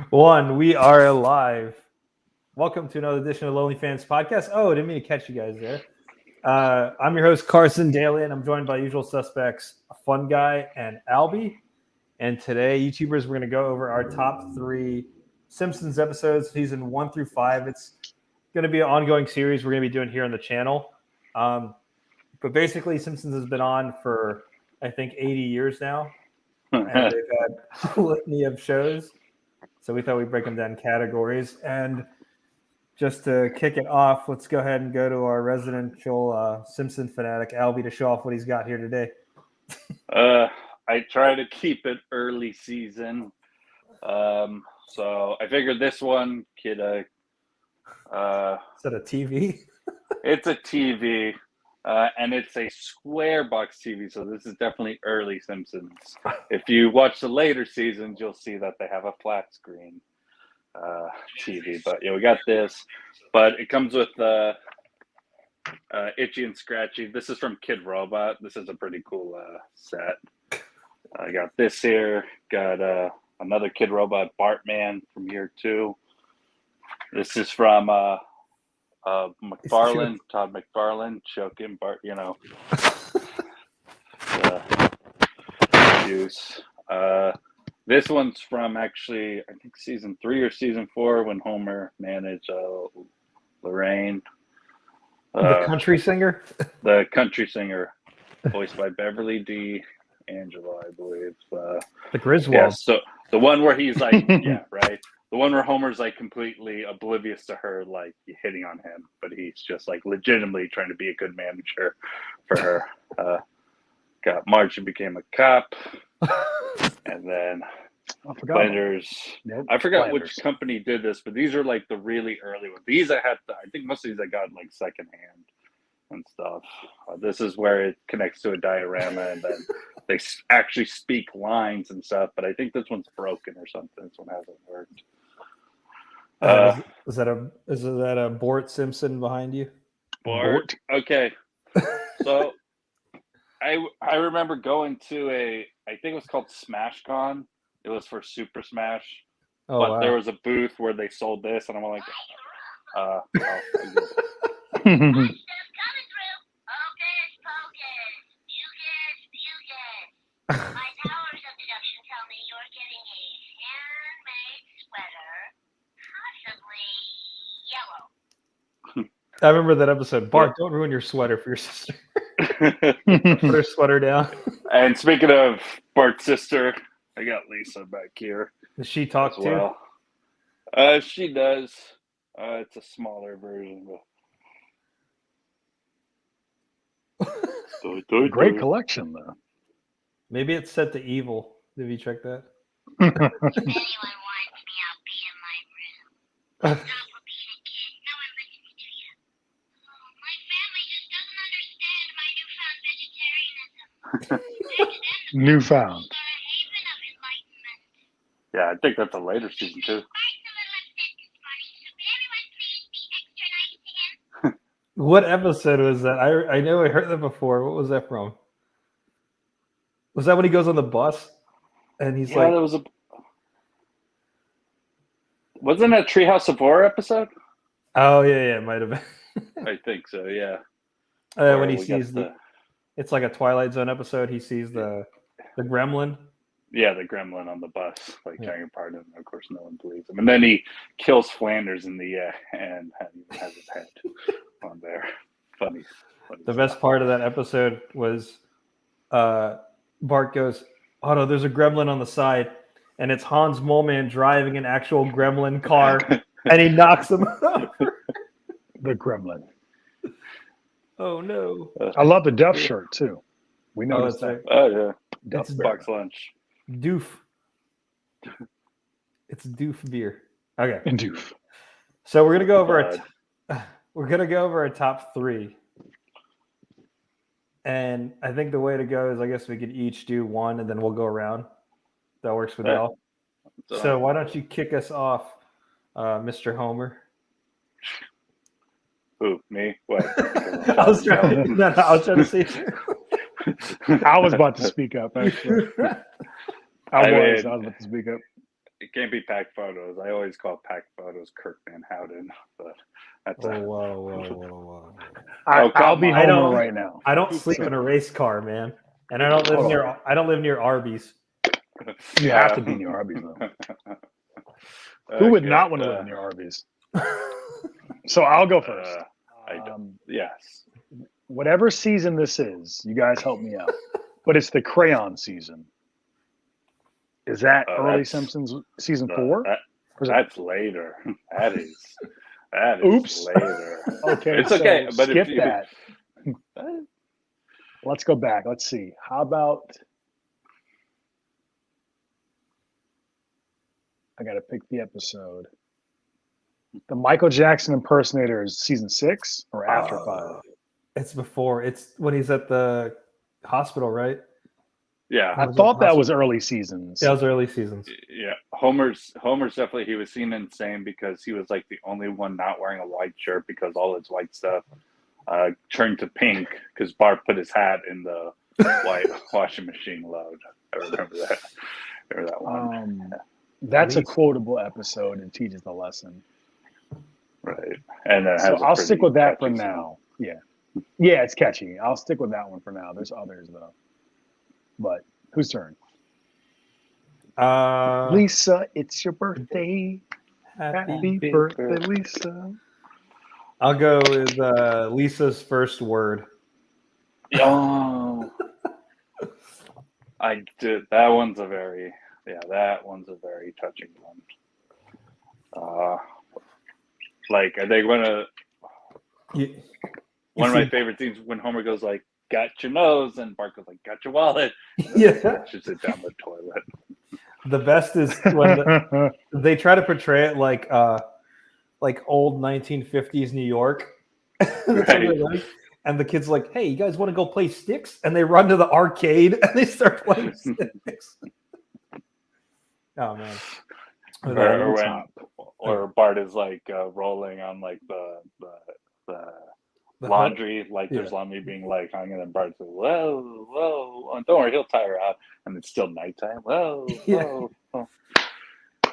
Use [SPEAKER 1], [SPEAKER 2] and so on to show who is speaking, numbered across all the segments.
[SPEAKER 1] One, we are live. Welcome to another edition of LonelyFans podcast. Oh, I didn't mean to catch you guys there. I'm your host, Carson Daly, and I'm joined by usual suspects, Fun Guy and Albie. And today, YouTubers, we're going to go over our top 3 Simpsons episodes, season 1 through 5. It's going to be an ongoing series we're going to be doing here on the channel. But basically, Simpsons has been on for, I think, 80 years now. And they've had a litany of shows. So we thought we'd break them down in categories. And just to kick it off, let's go ahead and go to our residential Simpson fanatic, Albie, to show off what he's got here today.
[SPEAKER 2] I try to keep it early season. So I figured this one could...
[SPEAKER 1] Is that a TV?
[SPEAKER 2] It's a TV. And it's a square box TV, so this is definitely early Simpsons. If you watch the later seasons, you'll see that they have a flat screen TV. But yeah, we got this. But it comes with Itchy and Scratchy. This is from Kid Robot. This is a pretty cool set. I got this here. Got another Kid Robot Bartman from year 2. This is from... McFarlane, Todd McFarlane, choking Bart, use. This one's from actually, I think season 3 or season 4 when Homer managed Lorraine.
[SPEAKER 1] The country singer?
[SPEAKER 2] The country singer, voiced by Beverly D. Angelo, I believe.
[SPEAKER 1] The Griswold.
[SPEAKER 2] Yeah, so the one where he's like, yeah, right. The one where Homer's like completely oblivious to her, like hitting on him, but he's just like legitimately trying to be a good manager for her. Got Marge and became a cop, and then Flanders. I forgot which company did this, but these are like the really early ones. These I think most of these I got like secondhand and stuff. This is where it connects to a diorama, and then they actually speak lines and stuff. But I think this one's broken or something. This one hasn't worked.
[SPEAKER 1] Is that a Bort Simpson behind you?
[SPEAKER 2] Bort. Okay. So I remember going to I think it was called SmashCon. It was for Super Smash.
[SPEAKER 1] Oh,
[SPEAKER 2] but
[SPEAKER 1] wow.
[SPEAKER 2] there was a booth where they sold this, and I'm like,
[SPEAKER 3] My powers of deduction tell me you're getting a handmade sweater, possibly yellow.
[SPEAKER 1] I remember that episode. Bart, don't ruin your sweater for your sister. Put her sweater down.
[SPEAKER 2] And speaking of Bart's sister, I got Lisa back here.
[SPEAKER 1] Does she talk
[SPEAKER 2] too? She does. It's a smaller version.
[SPEAKER 4] Great collection, though.
[SPEAKER 1] Maybe it's set to evil. Have you checked that?
[SPEAKER 3] If anyone winds me, I'll be in my room. Stop being a kid. No one listens to you. My family just doesn't understand my newfound vegetarianism.
[SPEAKER 4] Newfound.
[SPEAKER 3] A haven of enlightenment.
[SPEAKER 2] Yeah, I think that's a later season too.
[SPEAKER 1] What episode was that? I know I heard that before. What was that from? Was that when he goes on the bus and he's like...
[SPEAKER 2] There was wasn't that Treehouse of Horror episode?
[SPEAKER 1] Oh, yeah, it might have been.
[SPEAKER 2] I think so, yeah.
[SPEAKER 1] When he sees it's like a Twilight Zone episode. He sees the gremlin.
[SPEAKER 2] Yeah, the gremlin on the bus, tearing apart him. Of course, no one believes him. And then he kills Flanders in the end and has his head on there. Funny
[SPEAKER 1] the best part of that episode was Bart goes, "Oh no, there's a gremlin on the side," and it's Hans Moleman driving an actual gremlin car, and he knocks him over.
[SPEAKER 4] The gremlin.
[SPEAKER 1] Oh no!
[SPEAKER 4] I love the Duff shirt too. We noticed that.
[SPEAKER 1] Right.
[SPEAKER 2] Oh yeah,
[SPEAKER 1] It's
[SPEAKER 2] box lunch.
[SPEAKER 1] Doof. It's Doof beer. Okay.
[SPEAKER 4] And Doof.
[SPEAKER 1] So we're gonna go over our top 3. And I think the way to go is I guess we could each do one and then we'll go around. That works with y'all. So why don't you kick us off, Mr. Homer?
[SPEAKER 2] Who, me? What?
[SPEAKER 1] I was trying to see.
[SPEAKER 4] I was about to speak up, actually. I was about to speak up.
[SPEAKER 2] It can't be Pack Photos. I always call Pack Photos Kirk Van Houten, but that's
[SPEAKER 1] Oh, whoa.
[SPEAKER 2] Oh,
[SPEAKER 4] I'll be
[SPEAKER 1] I don't-
[SPEAKER 4] Homer right now.
[SPEAKER 1] I don't sleep in a race car, man, and I don't live
[SPEAKER 4] Hold
[SPEAKER 1] near Arby's.
[SPEAKER 4] You have to be near Arby's, though. Who would not want to live near Arby's? So I'll go first.
[SPEAKER 2] I don't. Yes.
[SPEAKER 4] Whatever season this is, you guys help me out. But it's the Crayon season. Is that early
[SPEAKER 2] that's-
[SPEAKER 4] Simpsons season 4?
[SPEAKER 2] That's later. That is
[SPEAKER 4] Oops.
[SPEAKER 2] later.
[SPEAKER 4] Okay,
[SPEAKER 2] It's okay,
[SPEAKER 4] so
[SPEAKER 2] but
[SPEAKER 4] skip
[SPEAKER 2] if you,
[SPEAKER 4] that. Let's go back. Let's see. How about I got to pick the episode. The Michael Jackson impersonator is season 6 or after 5?
[SPEAKER 1] It's before. It's when he's at the hospital, right?
[SPEAKER 2] Yeah,
[SPEAKER 4] I thought that was early seasons.
[SPEAKER 1] Yeah, it was early seasons.
[SPEAKER 2] yeah. Homer's definitely, he was seen insane because he was like the only one not wearing a white shirt because all his white stuff turned to pink because Bart put his hat in the white washing machine load. I remember that. Remember that one.
[SPEAKER 4] That's a quotable episode and teaches a lesson.
[SPEAKER 2] Right. And then
[SPEAKER 4] So I'll stick with that for
[SPEAKER 2] catchy
[SPEAKER 4] now. Yeah. Yeah, it's catchy. I'll stick with that one for now. There's others though. But whose turn? Lisa, it's your birthday. Happy birthday, Lisa.
[SPEAKER 1] I'll go with Lisa's first word.
[SPEAKER 2] Oh, I did. That one's a very touching one. Like I think one of my favorite things when Homer goes like, "Got your nose," and Bart goes like, "Got your wallet."
[SPEAKER 1] Yeah,
[SPEAKER 2] flushes it down the toilet.
[SPEAKER 1] the best is when they try to portray it like old 1950s New York.
[SPEAKER 2] Right.
[SPEAKER 1] And the kid's like, "Hey, you guys want to go play sticks?" And they run to the arcade and they start playing sticks. Oh man!
[SPEAKER 2] Or Bart is like rolling on like the laundry, like there's laundry being like hung, and then Bart's like, whoa, don't worry, he'll tire out, and it's still nighttime. Whoa.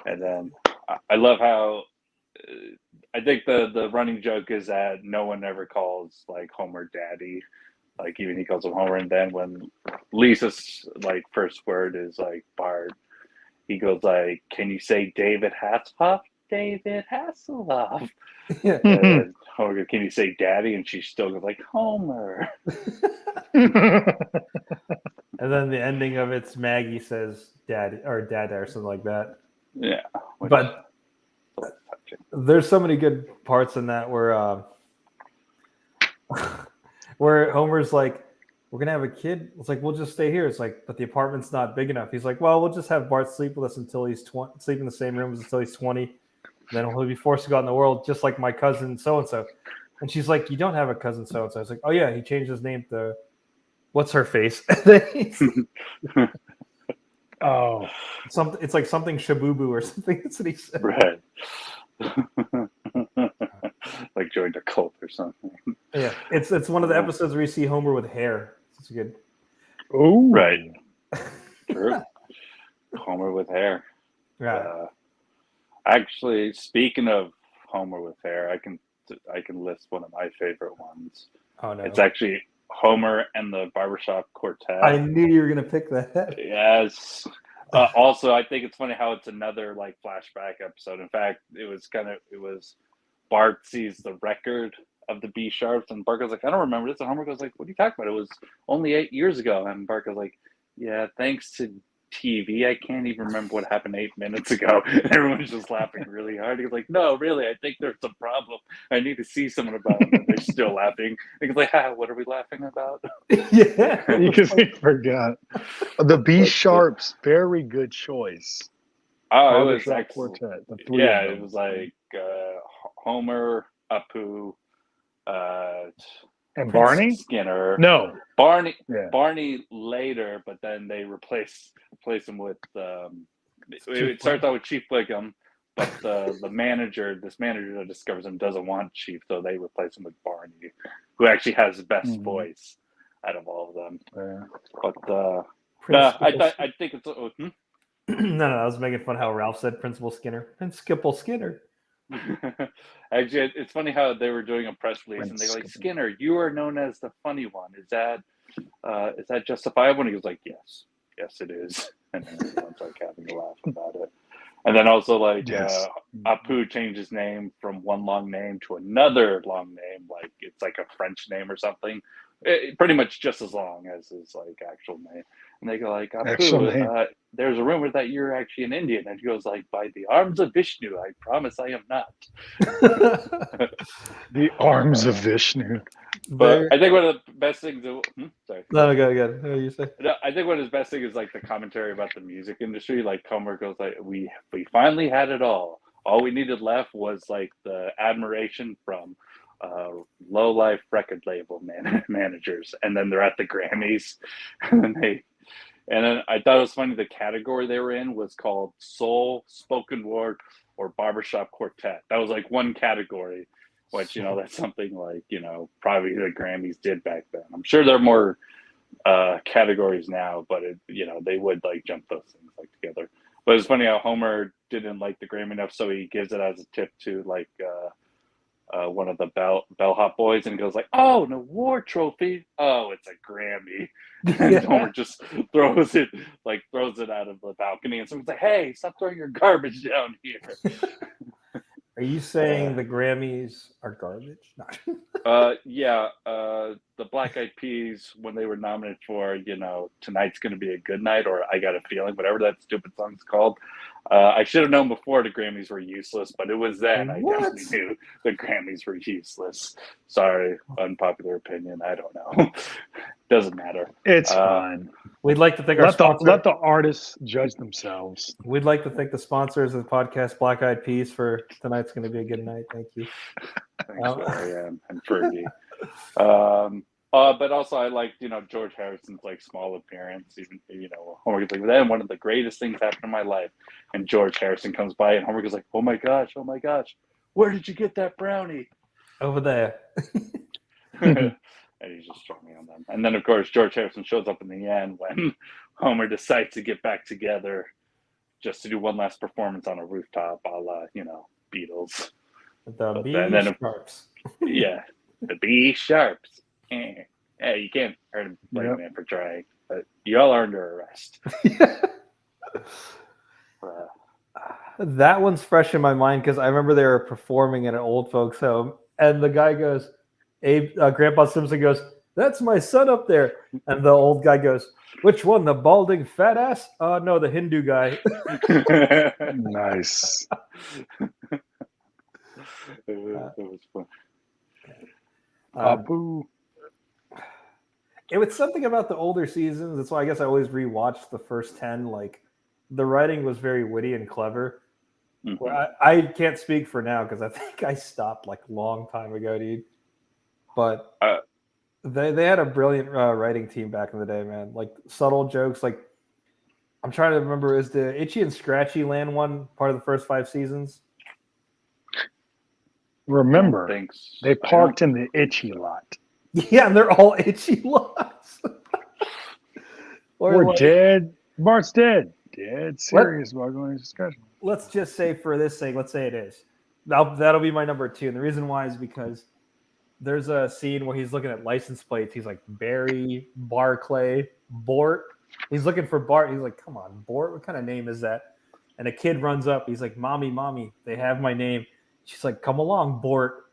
[SPEAKER 2] And then I love how I think the running joke is that no one ever calls like Homer daddy, like even he calls him Homer, and then when Lisa's like first word is like Bart, he goes like, "Can you say David Hasselhoff?" David Hasselhoff.
[SPEAKER 1] Yeah.
[SPEAKER 2] And Homer goes, "Can you say daddy?" And she still goes like, "Homer."
[SPEAKER 1] And then the ending of it's Maggie says "dad" or "dada" or something like that.
[SPEAKER 2] Yeah.
[SPEAKER 1] But there's so many good parts in that where where Homer's like, "We're gonna have a kid." It's like, "We'll just stay here." It's like, "But the apartment's not big enough." He's like, "Well, we'll just have Bart sleep with us until he's 20, sleep in the same room until he's 20. Then he'll be forced to go out in the world just like my cousin so and so." And she's like, "You don't have a cousin so and so." I was like, "Oh yeah, he changed his name to what's her face."
[SPEAKER 4] Oh,
[SPEAKER 1] something. It's like something Shabubu or something. That's what he said.
[SPEAKER 2] Right. Like joined a cult or something.
[SPEAKER 1] Yeah, it's one of the episodes where you see Homer with hair. It's good.
[SPEAKER 4] ooh,
[SPEAKER 2] Right. True. Homer with hair.
[SPEAKER 1] Yeah.
[SPEAKER 2] Actually, speaking of Homer with hair, I can list one of my favorite ones.
[SPEAKER 1] Oh no.
[SPEAKER 2] It's actually Homer and the Barbershop Quartet.
[SPEAKER 1] I knew you were gonna pick that.
[SPEAKER 2] Yes. Also, I think it's funny how it's another like flashback episode. In fact, it was Bart sees the record of the B sharps, and Bart goes like, "I don't remember this." And Homer goes like, "What are you talking about? It was only 8 years ago." And Bart goes like, "Yeah, thanks to TV, I can't even remember what happened 8 minutes ago." And everyone's just laughing really hard. He's like, "No, really, I think there's a problem. I need to see someone about it." And they're still laughing. He's like, "What are we laughing about?"
[SPEAKER 1] Yeah.
[SPEAKER 4] because he forgot. The B Sharps, very good choice.
[SPEAKER 2] Oh, it was
[SPEAKER 4] Barbershop
[SPEAKER 2] excellent.
[SPEAKER 4] Quartet. The three
[SPEAKER 2] Yeah,
[SPEAKER 4] of
[SPEAKER 2] it
[SPEAKER 4] them.
[SPEAKER 2] was like Homer, Apu,
[SPEAKER 4] And
[SPEAKER 2] Prince
[SPEAKER 4] Barney?
[SPEAKER 2] Skinner.
[SPEAKER 4] No.
[SPEAKER 2] Barney.
[SPEAKER 4] Yeah.
[SPEAKER 2] Barney later, but then they replace him with. It starts out with Chief Wiggum, but this manager that discovers him doesn't want Chief, so they replace him with Barney, who actually has the best voice out of all of them.
[SPEAKER 4] Yeah.
[SPEAKER 2] But I think it's.
[SPEAKER 1] No, I was making fun how Ralph said Principal Skinner. Principal Skinner.
[SPEAKER 2] Actually, it's funny how they were doing a press release and they're like, Skinner, you are known as the funny one. Is that justifiable? And he was like, yes, it is. And then everyone's like having a laugh about it. And then also like Apu changed his name from one long name to another long name, like it's like a French name or something. Pretty much just as long as his like actual name. And they go like, Apu, there's a rumor that you're actually an Indian. And he goes like, by the arms of Vishnu, I promise I am not.
[SPEAKER 4] The arms of Vishnu.
[SPEAKER 2] But I think one of the best things. Sorry.
[SPEAKER 1] No, go. What do you say?
[SPEAKER 2] I think one of his best things is like the commentary about the music industry. Like Comer goes like, we finally had it all. All we needed left was like the admiration from low life record label managers, and then they're at the Grammys, and then I thought it was funny. The category they were in was called Soul, Spoken Word, or Barbershop Quartet. That was like one category. Which, that's something like, probably the Grammys did back then. I'm sure there are more categories now, but, they would like jump those things like together. But it's funny how Homer didn't like the Grammy enough, so he gives it as a tip to like one of the bellhop boys, and he goes like, "Oh, an award trophy? Oh, it's a Grammy." And Homer just throws it out of the balcony, and someone's like, "Hey, stop throwing your garbage down here."
[SPEAKER 1] Are you saying the Grammys are garbage?
[SPEAKER 2] Yeah. The Black Eyed Peas, when they were nominated for, Tonight's Gonna Be a Good Night, or I Got a Feeling, whatever that stupid song's called. I should have known before the Grammys were useless, but it was then I definitely knew the Grammys were useless. Sorry, unpopular opinion. I don't know. Doesn't matter.
[SPEAKER 4] It's fine.
[SPEAKER 1] We'd like to thank
[SPEAKER 4] let the artists judge themselves.
[SPEAKER 1] We'd like to thank the sponsors of the podcast, Black Eyed Peas, for Tonight's Going to Be a Good Night. Thank you.
[SPEAKER 2] Thanks, Marianne and Fergie. But also I liked, George Harrison's like small appearance. Even Homer goes like, "Then one of the greatest things happened in my life," and George Harrison comes by, and Homer goes like, oh my gosh, where did you get that brownie?"
[SPEAKER 1] Over there.
[SPEAKER 2] And he's just struggling on them. And then, of course, George Harrison shows up in the end when Homer decides to get back together just to do one last performance on a rooftop, a la, Beatles.
[SPEAKER 1] The B Sharps.
[SPEAKER 2] Yeah, the B Sharps. Hey, you can't hurt him like man for trying, but you all are under arrest.
[SPEAKER 1] That one's fresh in my mind because I remember they were performing at an old folks' home, and the guy goes, Grandpa Simpson goes, "That's my son up there," and the old guy goes, "Which one? The balding fat ass? No, the Hindu guy."
[SPEAKER 4] Nice.
[SPEAKER 2] It was fun.
[SPEAKER 4] Apu.
[SPEAKER 1] It was something about the older seasons. That's why I guess I always rewatched the first 10. Like, the writing was very witty and clever. Mm-hmm. Well, I can't speak for now because I think I stopped like a long time ago, dude. But they had a brilliant writing team back in the day, man. Like subtle jokes. Like, I'm trying to remember, is the Itchy and Scratchy Land one part of the first 5 seasons?
[SPEAKER 4] Remember, they parked in the Itchy lot.
[SPEAKER 1] Yeah, and they're all itchy lots.
[SPEAKER 4] We're dead. Bart's dead. Dead serious about going to discussion.
[SPEAKER 1] Let's just say for this sake, let's say it is. That'll be my number 2. And the reason why is because there's a scene where he's looking at license plates. He's like, Barry, Barclay, Bort. He's looking for Bart. He's like, come on, Bort, what kind of name is that? And a kid runs up. He's like, Mommy, they have my name. She's like, come along, Bort.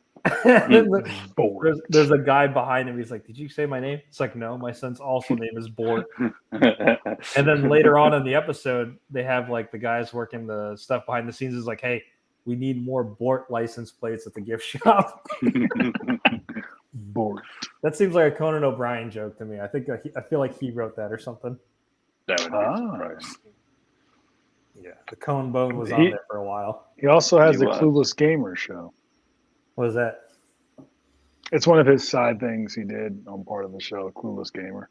[SPEAKER 1] There's a guy behind him. He's like, did you say my name? It's like, no, my son's also name is Bort. And then later on in the episode, they have like the guys working the stuff behind the scenes is like, hey, we need more Bort license plates at the gift shop.
[SPEAKER 4] Bort.
[SPEAKER 1] That seems like a Conan O'Brien joke to me. I feel like he wrote that or something.
[SPEAKER 2] That would be surprising.
[SPEAKER 1] Yeah, the Cone Bone was on there for a while.
[SPEAKER 4] He also has the Clueless Gamer show.
[SPEAKER 1] What is that?
[SPEAKER 4] It's one of his side things he did on part of the show, Clueless Gamer.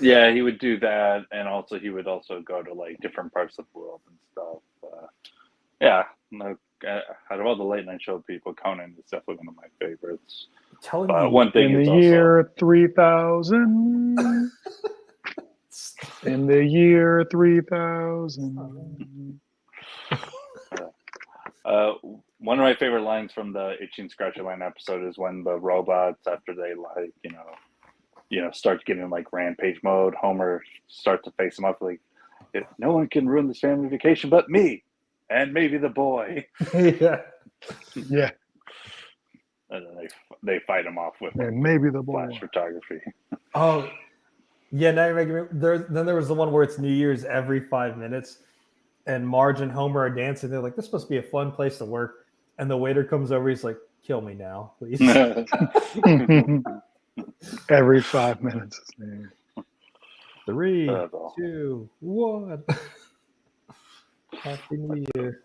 [SPEAKER 2] Yeah, he would do that, and also he would also go to like different parts of the world and stuff. Out of all the late night show people, Conan is definitely one of my favorites.
[SPEAKER 1] Telling you,
[SPEAKER 2] one thing
[SPEAKER 4] in the year 3000. In the year 3000.
[SPEAKER 2] One of my favorite lines from the Itchy and Scratchy Line episode is when the robots, after they like, start getting like rampage mode, Homer starts to face them up like, no one can ruin this family vacation but me and maybe the boy.
[SPEAKER 1] Yeah.
[SPEAKER 4] Yeah.
[SPEAKER 2] And then they fight him off with
[SPEAKER 4] And maybe the boy.
[SPEAKER 2] flash photography.
[SPEAKER 1] Oh, yeah. Now you're making me. Then there was the one where it's New Year's every 5 minutes, and Marge and Homer are dancing. They're like, "This must be a fun place to work." And the waiter comes over. He's like, "Kill me now, please."
[SPEAKER 4] Every 5 minutes.
[SPEAKER 1] 3, 2, 1. Happy New Year.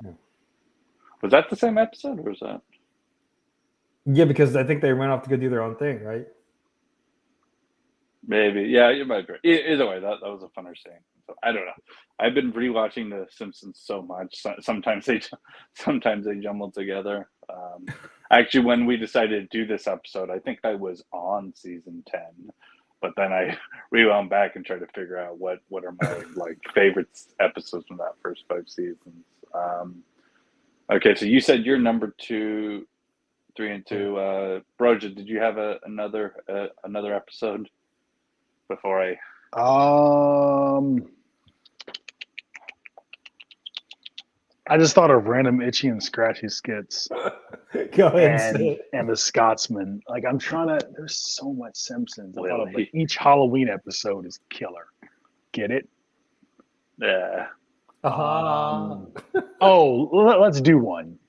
[SPEAKER 2] Was that the same episode, or was that?
[SPEAKER 1] Yeah, because I think they went off to go do their own thing, right?
[SPEAKER 2] Maybe. Yeah, you might be. Either way, that was a funner scene. So, I don't know. I've been rewatching The Simpsons so much. Sometimes they jumble together. Actually, when we decided to do this episode, I think I was on season 10, but then I rewound back and tried to figure out what are my like favorite episodes from that first 5 seasons. Okay, so you said you're number 2, 3, and 2. Broja, did you have another episode before I?
[SPEAKER 4] I just thought of random Itchy and Scratchy skits.
[SPEAKER 1] Go ahead
[SPEAKER 4] and the Scotsman. Like I'm trying to. There's so much Simpsons. I thought of,
[SPEAKER 2] Really?
[SPEAKER 4] like, each Halloween episode is killer. Get it?
[SPEAKER 2] Yeah.
[SPEAKER 4] Let's do one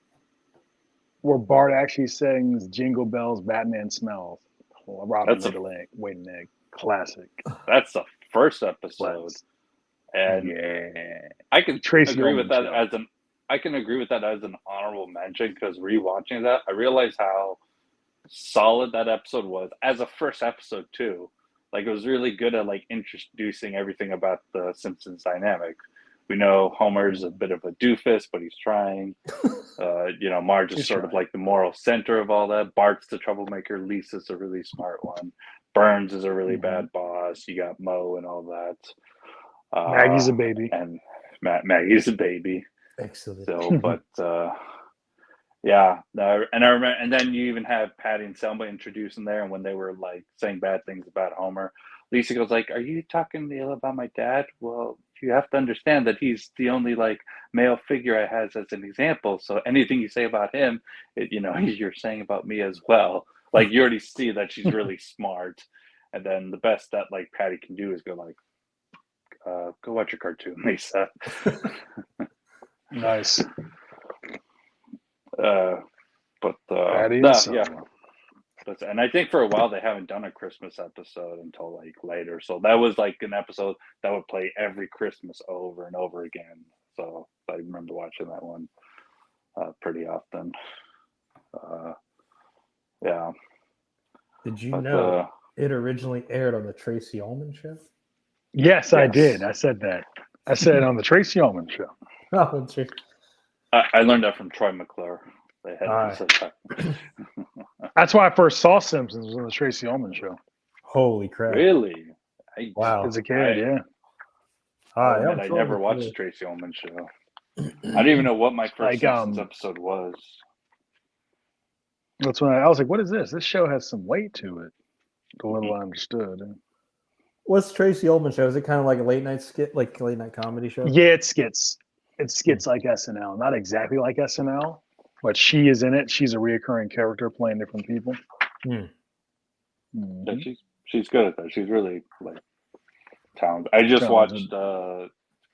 [SPEAKER 4] where Bart actually sings "Jingle Bells, Batman Smells." Robin Wait an Egg. Classic.
[SPEAKER 2] That's the first episode, and I can agree with that as an honorable mention, because rewatching that, I realized how solid that episode was as a first episode too. Like, it was really good at like introducing everything about the Simpsons dynamic. We know Homer's a bit of a doofus, but he's trying. Marge is sort of like the moral center of all that. Bart's the troublemaker. Lisa's a really smart one. Burns is a really bad boss. You got Moe and all that.
[SPEAKER 4] Maggie's a baby.
[SPEAKER 2] And Maggie's a baby.
[SPEAKER 1] Excellent.
[SPEAKER 2] So, but yeah. And I remember, and then you even have Patty and Selma introduced in there, and when they were like saying bad things about Homer, Lisa goes like, "Are you talking ill about my dad? Well, you have to understand that he's the only like male figure I has as an example. So anything you say about him, you're saying about me as well." Like, you already see that she's really smart. And then the best that like Patty can do is go like, "Go watch your cartoon, Lisa."
[SPEAKER 4] Nice.
[SPEAKER 2] Patty and I think for a while they haven't done a Christmas episode until like later. So that was like an episode that would play every Christmas over and over again. So I remember watching that one pretty often. Yeah.
[SPEAKER 1] Did you know it originally aired on the Tracy Ullman Show?
[SPEAKER 4] Yes, I did. I said that. I said on the Tracy Ullman Show.
[SPEAKER 1] Oh, that's true.
[SPEAKER 2] I learned that from Troy McClure. They had said that.
[SPEAKER 4] That's why I first saw Simpsons, was on the Tracy Ullman Show.
[SPEAKER 1] Holy crap!
[SPEAKER 2] Really?
[SPEAKER 1] Wow.
[SPEAKER 4] As a kid, yeah.
[SPEAKER 2] I never watched the Tracy Ullman Show. I don't even know what my first Simpsons episode was.
[SPEAKER 4] That's when I was like, "What is this? This show has some weight to it." The little I understood.
[SPEAKER 1] What's Tracy Ullman Show? Is it kind of like a late night skit, like a late night comedy show?
[SPEAKER 4] Yeah, it's skits. It's skits like SNL. Not exactly like SNL, but she is in it. She's a reoccurring character playing different people.
[SPEAKER 1] Hmm.
[SPEAKER 2] Yeah, she's good at that. She's really like talented. I just watched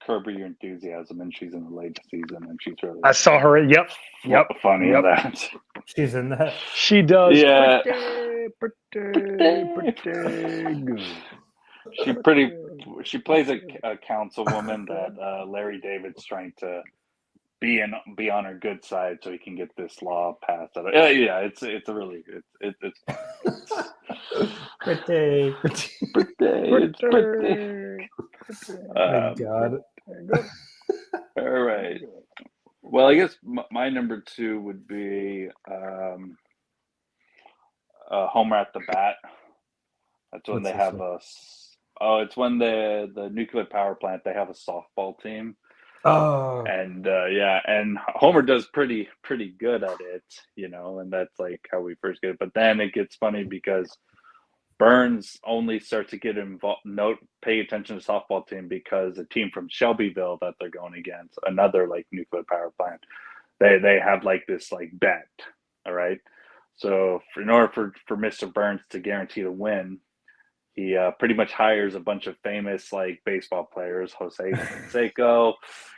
[SPEAKER 2] Curb Your Enthusiasm, and she's in the latest season, and she's really.
[SPEAKER 4] I saw her. Yep.
[SPEAKER 2] Funny in that.
[SPEAKER 1] She's in that.
[SPEAKER 4] She does.
[SPEAKER 2] Yeah.
[SPEAKER 4] Pretty good.
[SPEAKER 2] She plays a councilwoman that Larry David's trying to be on her good side so he can get this law passed. Yeah, it's a really good. It's
[SPEAKER 1] Pretty.
[SPEAKER 2] It's pretty.
[SPEAKER 1] Thank God.
[SPEAKER 2] All right. Well, I guess my number 2 would be Homer at the Bat. That's when they have a Oh, it's when the nuclear power plant, they have a softball team.
[SPEAKER 1] Oh,
[SPEAKER 2] And and Homer does pretty good at it, and that's like how we first get it. But then it gets funny because Burns only starts to get involved, pay attention to softball team because a team from Shelbyville that they're going against, another like nuclear power plant, they have like this like bet, all right. So in order for Mr. Burns to guarantee the win, he pretty much hires a bunch of famous like baseball players, Jose Canseco,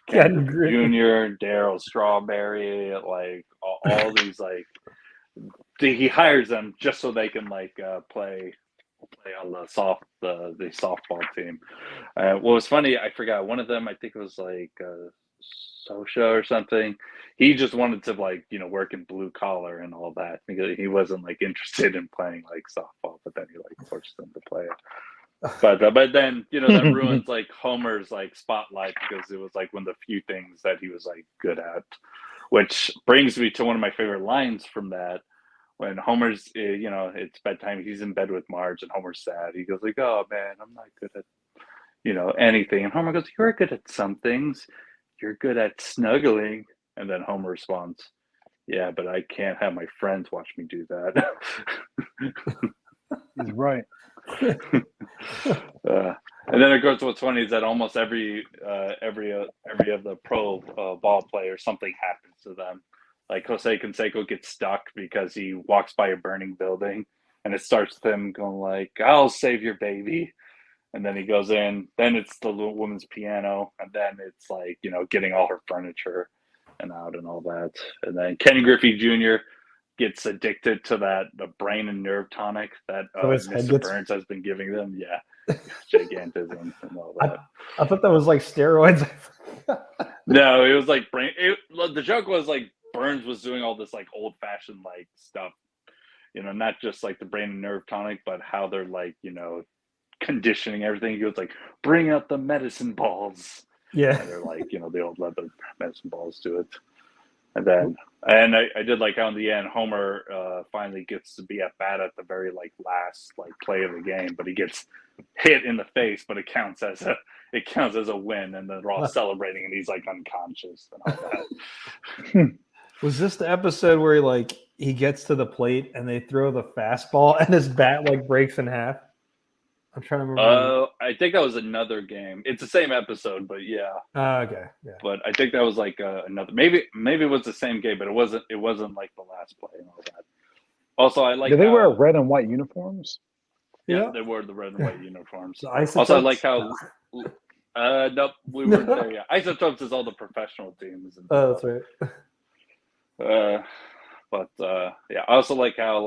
[SPEAKER 2] Ken Jr., Darryl Strawberry, like all these like he hires them just so they can like play on the softball team. What was funny, I forgot one of them. I think it was like Sosha or something. He just wanted to like work in blue collar and all that. He wasn't like interested in playing like softball, but then he like forced them to play it. But then that ruins like Homer's like spotlight because it was like one of the few things that he was like good at. Which brings me to one of my favorite lines from that. When Homer's, it's bedtime, he's in bed with Marge, and Homer's sad. He goes like, "Oh man, I'm not good at, anything." And Homer goes, "You're good at some things. You're good at snuggling." And then Homer responds, "Yeah, but I can't have my friends watch me do that."
[SPEAKER 4] He's right.
[SPEAKER 2] And then of course, what's funny is that almost every of the pro ball players, something happens to them. Like Jose Canseco gets stuck because he walks by a burning building, and it starts with him going like, "I'll save your baby," and then he goes in. Then it's the woman's piano, and then it's like getting all her furniture and out and all that. And then Kenny Griffey Jr. gets addicted to the brain and nerve tonic that Mr. Burns has been giving them. Yeah, gigantism and all that.
[SPEAKER 1] I thought that was like steroids.
[SPEAKER 2] No, it was like brain. The joke was like Burns was doing all this like old fashioned like stuff, not just like the brain and nerve tonic, but how they're like conditioning everything. He goes like, "Bring out the medicine balls."
[SPEAKER 1] Yeah,
[SPEAKER 2] and they're like the old leather medicine balls to it. And then I did like how in the end Homer finally gets to be at bat at the very like last like play of the game, but he gets hit in the face, but it counts as a win, and then they're all celebrating, and he's like unconscious and all that.
[SPEAKER 1] Was this the episode where he gets to the plate and they throw the fastball and his bat like breaks in half? I'm trying to remember.
[SPEAKER 2] I think that was another game. It's the same episode, but yeah.
[SPEAKER 1] Okay, yeah.
[SPEAKER 2] But I think that was like another. Maybe it was the same game, but it wasn't. It wasn't like the last play and all that. Also, I like.
[SPEAKER 4] Did they wear red and white uniforms?
[SPEAKER 2] Yeah, they wore the red and white uniforms.
[SPEAKER 1] Also,
[SPEAKER 2] I like how. Nope, we weren't there yet. Isotopes is all the professional teams.
[SPEAKER 1] Oh, that's right.
[SPEAKER 2] But I also like how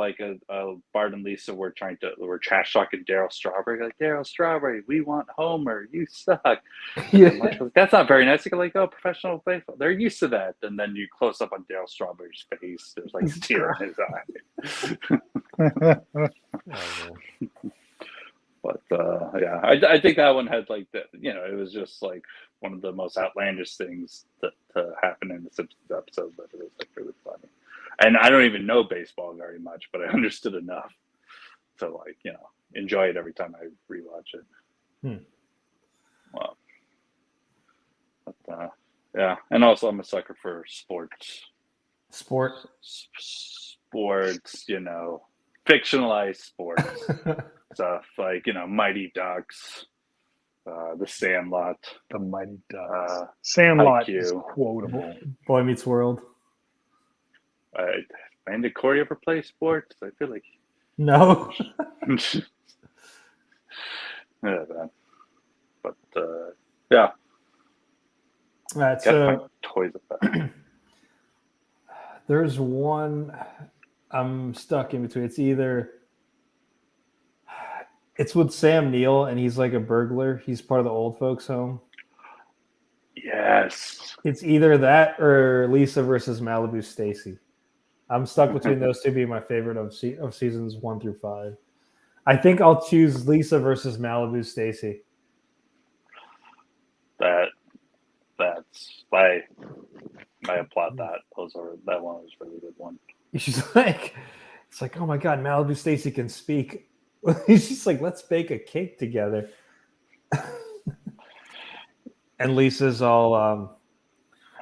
[SPEAKER 2] Bart and Lisa were trash talking Darryl Strawberry. Like, "Darryl Strawberry, we want Homer. You suck."
[SPEAKER 1] Yeah.
[SPEAKER 2] Like, that's not very nice. You go like, "Oh, professional baseball. They're used to that." And then you close up on Darryl Strawberry's face. There's like a tear in his eye. But I think that one had like it was just like one of the most outlandish things that happened in the Simpsons episode, but it was like really funny. And I don't even know baseball very much, but I understood enough to enjoy it every time I rewatch it. Well, but and also I'm a sucker for sports.
[SPEAKER 1] Sports,
[SPEAKER 2] fictionalized sports stuff like Mighty Ducks, The Sandlot,
[SPEAKER 4] The Mighty Ducks. Sandlot
[SPEAKER 2] IQ.
[SPEAKER 4] is quotable.
[SPEAKER 1] Boy Meets World.
[SPEAKER 2] Man, did Corey ever play sports? I feel like
[SPEAKER 1] no.
[SPEAKER 2] But yeah.
[SPEAKER 1] All right,
[SPEAKER 2] so toys of that.
[SPEAKER 1] There's one I'm stuck in between. It's with Sam Neill, and he's like a burglar. He's part of the old folks' home.
[SPEAKER 2] Yes.
[SPEAKER 1] It's either that or Lisa versus Malibu Stacy. I'm stuck between those two being my favorite of seasons 1 through 5. I think I'll choose Lisa versus Malibu Stacy.
[SPEAKER 2] That's I applaud that. That one was a really good one.
[SPEAKER 1] She's like, oh my God, Malibu Stacy can speak. He's just like, let's bake a cake together. and Lisa's all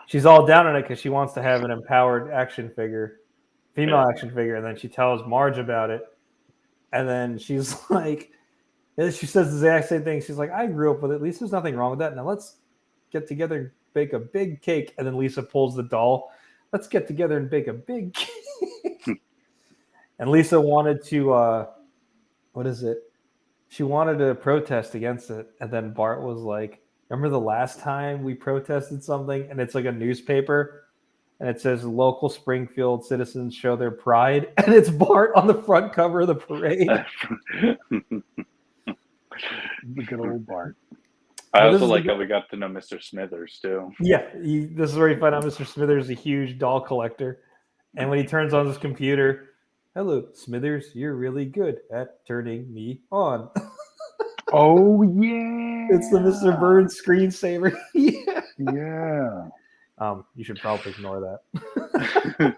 [SPEAKER 1] she's all down on it because she wants to have an empowered action figure, female action figure, and then she tells Marge about it, and then she's like, she says the exact same thing. She's like, I grew up with it. Lisa's nothing wrong with that. Now let's get together and bake a big cake. And then Lisa pulls the doll. Let's get together and bake a big cake. And Lisa wanted to, what is it? She wanted to protest against it. And then Bart was like, remember the last time we protested something? And it's like a newspaper. And it says local Springfield citizens show their pride. And it's Bart on the front cover of the parade.
[SPEAKER 4] The good old Bart.
[SPEAKER 2] I also like how we got to know Mr. Smithers too.
[SPEAKER 1] Yeah, this is where you find out Mr. Smithers is a huge doll collector. And when he turns on his computer, hello, Smithers, you're really good at turning me on.
[SPEAKER 4] Oh, yeah.
[SPEAKER 1] It's the Mr. Burns screensaver. Yeah.
[SPEAKER 4] Yeah.
[SPEAKER 1] You should probably ignore that.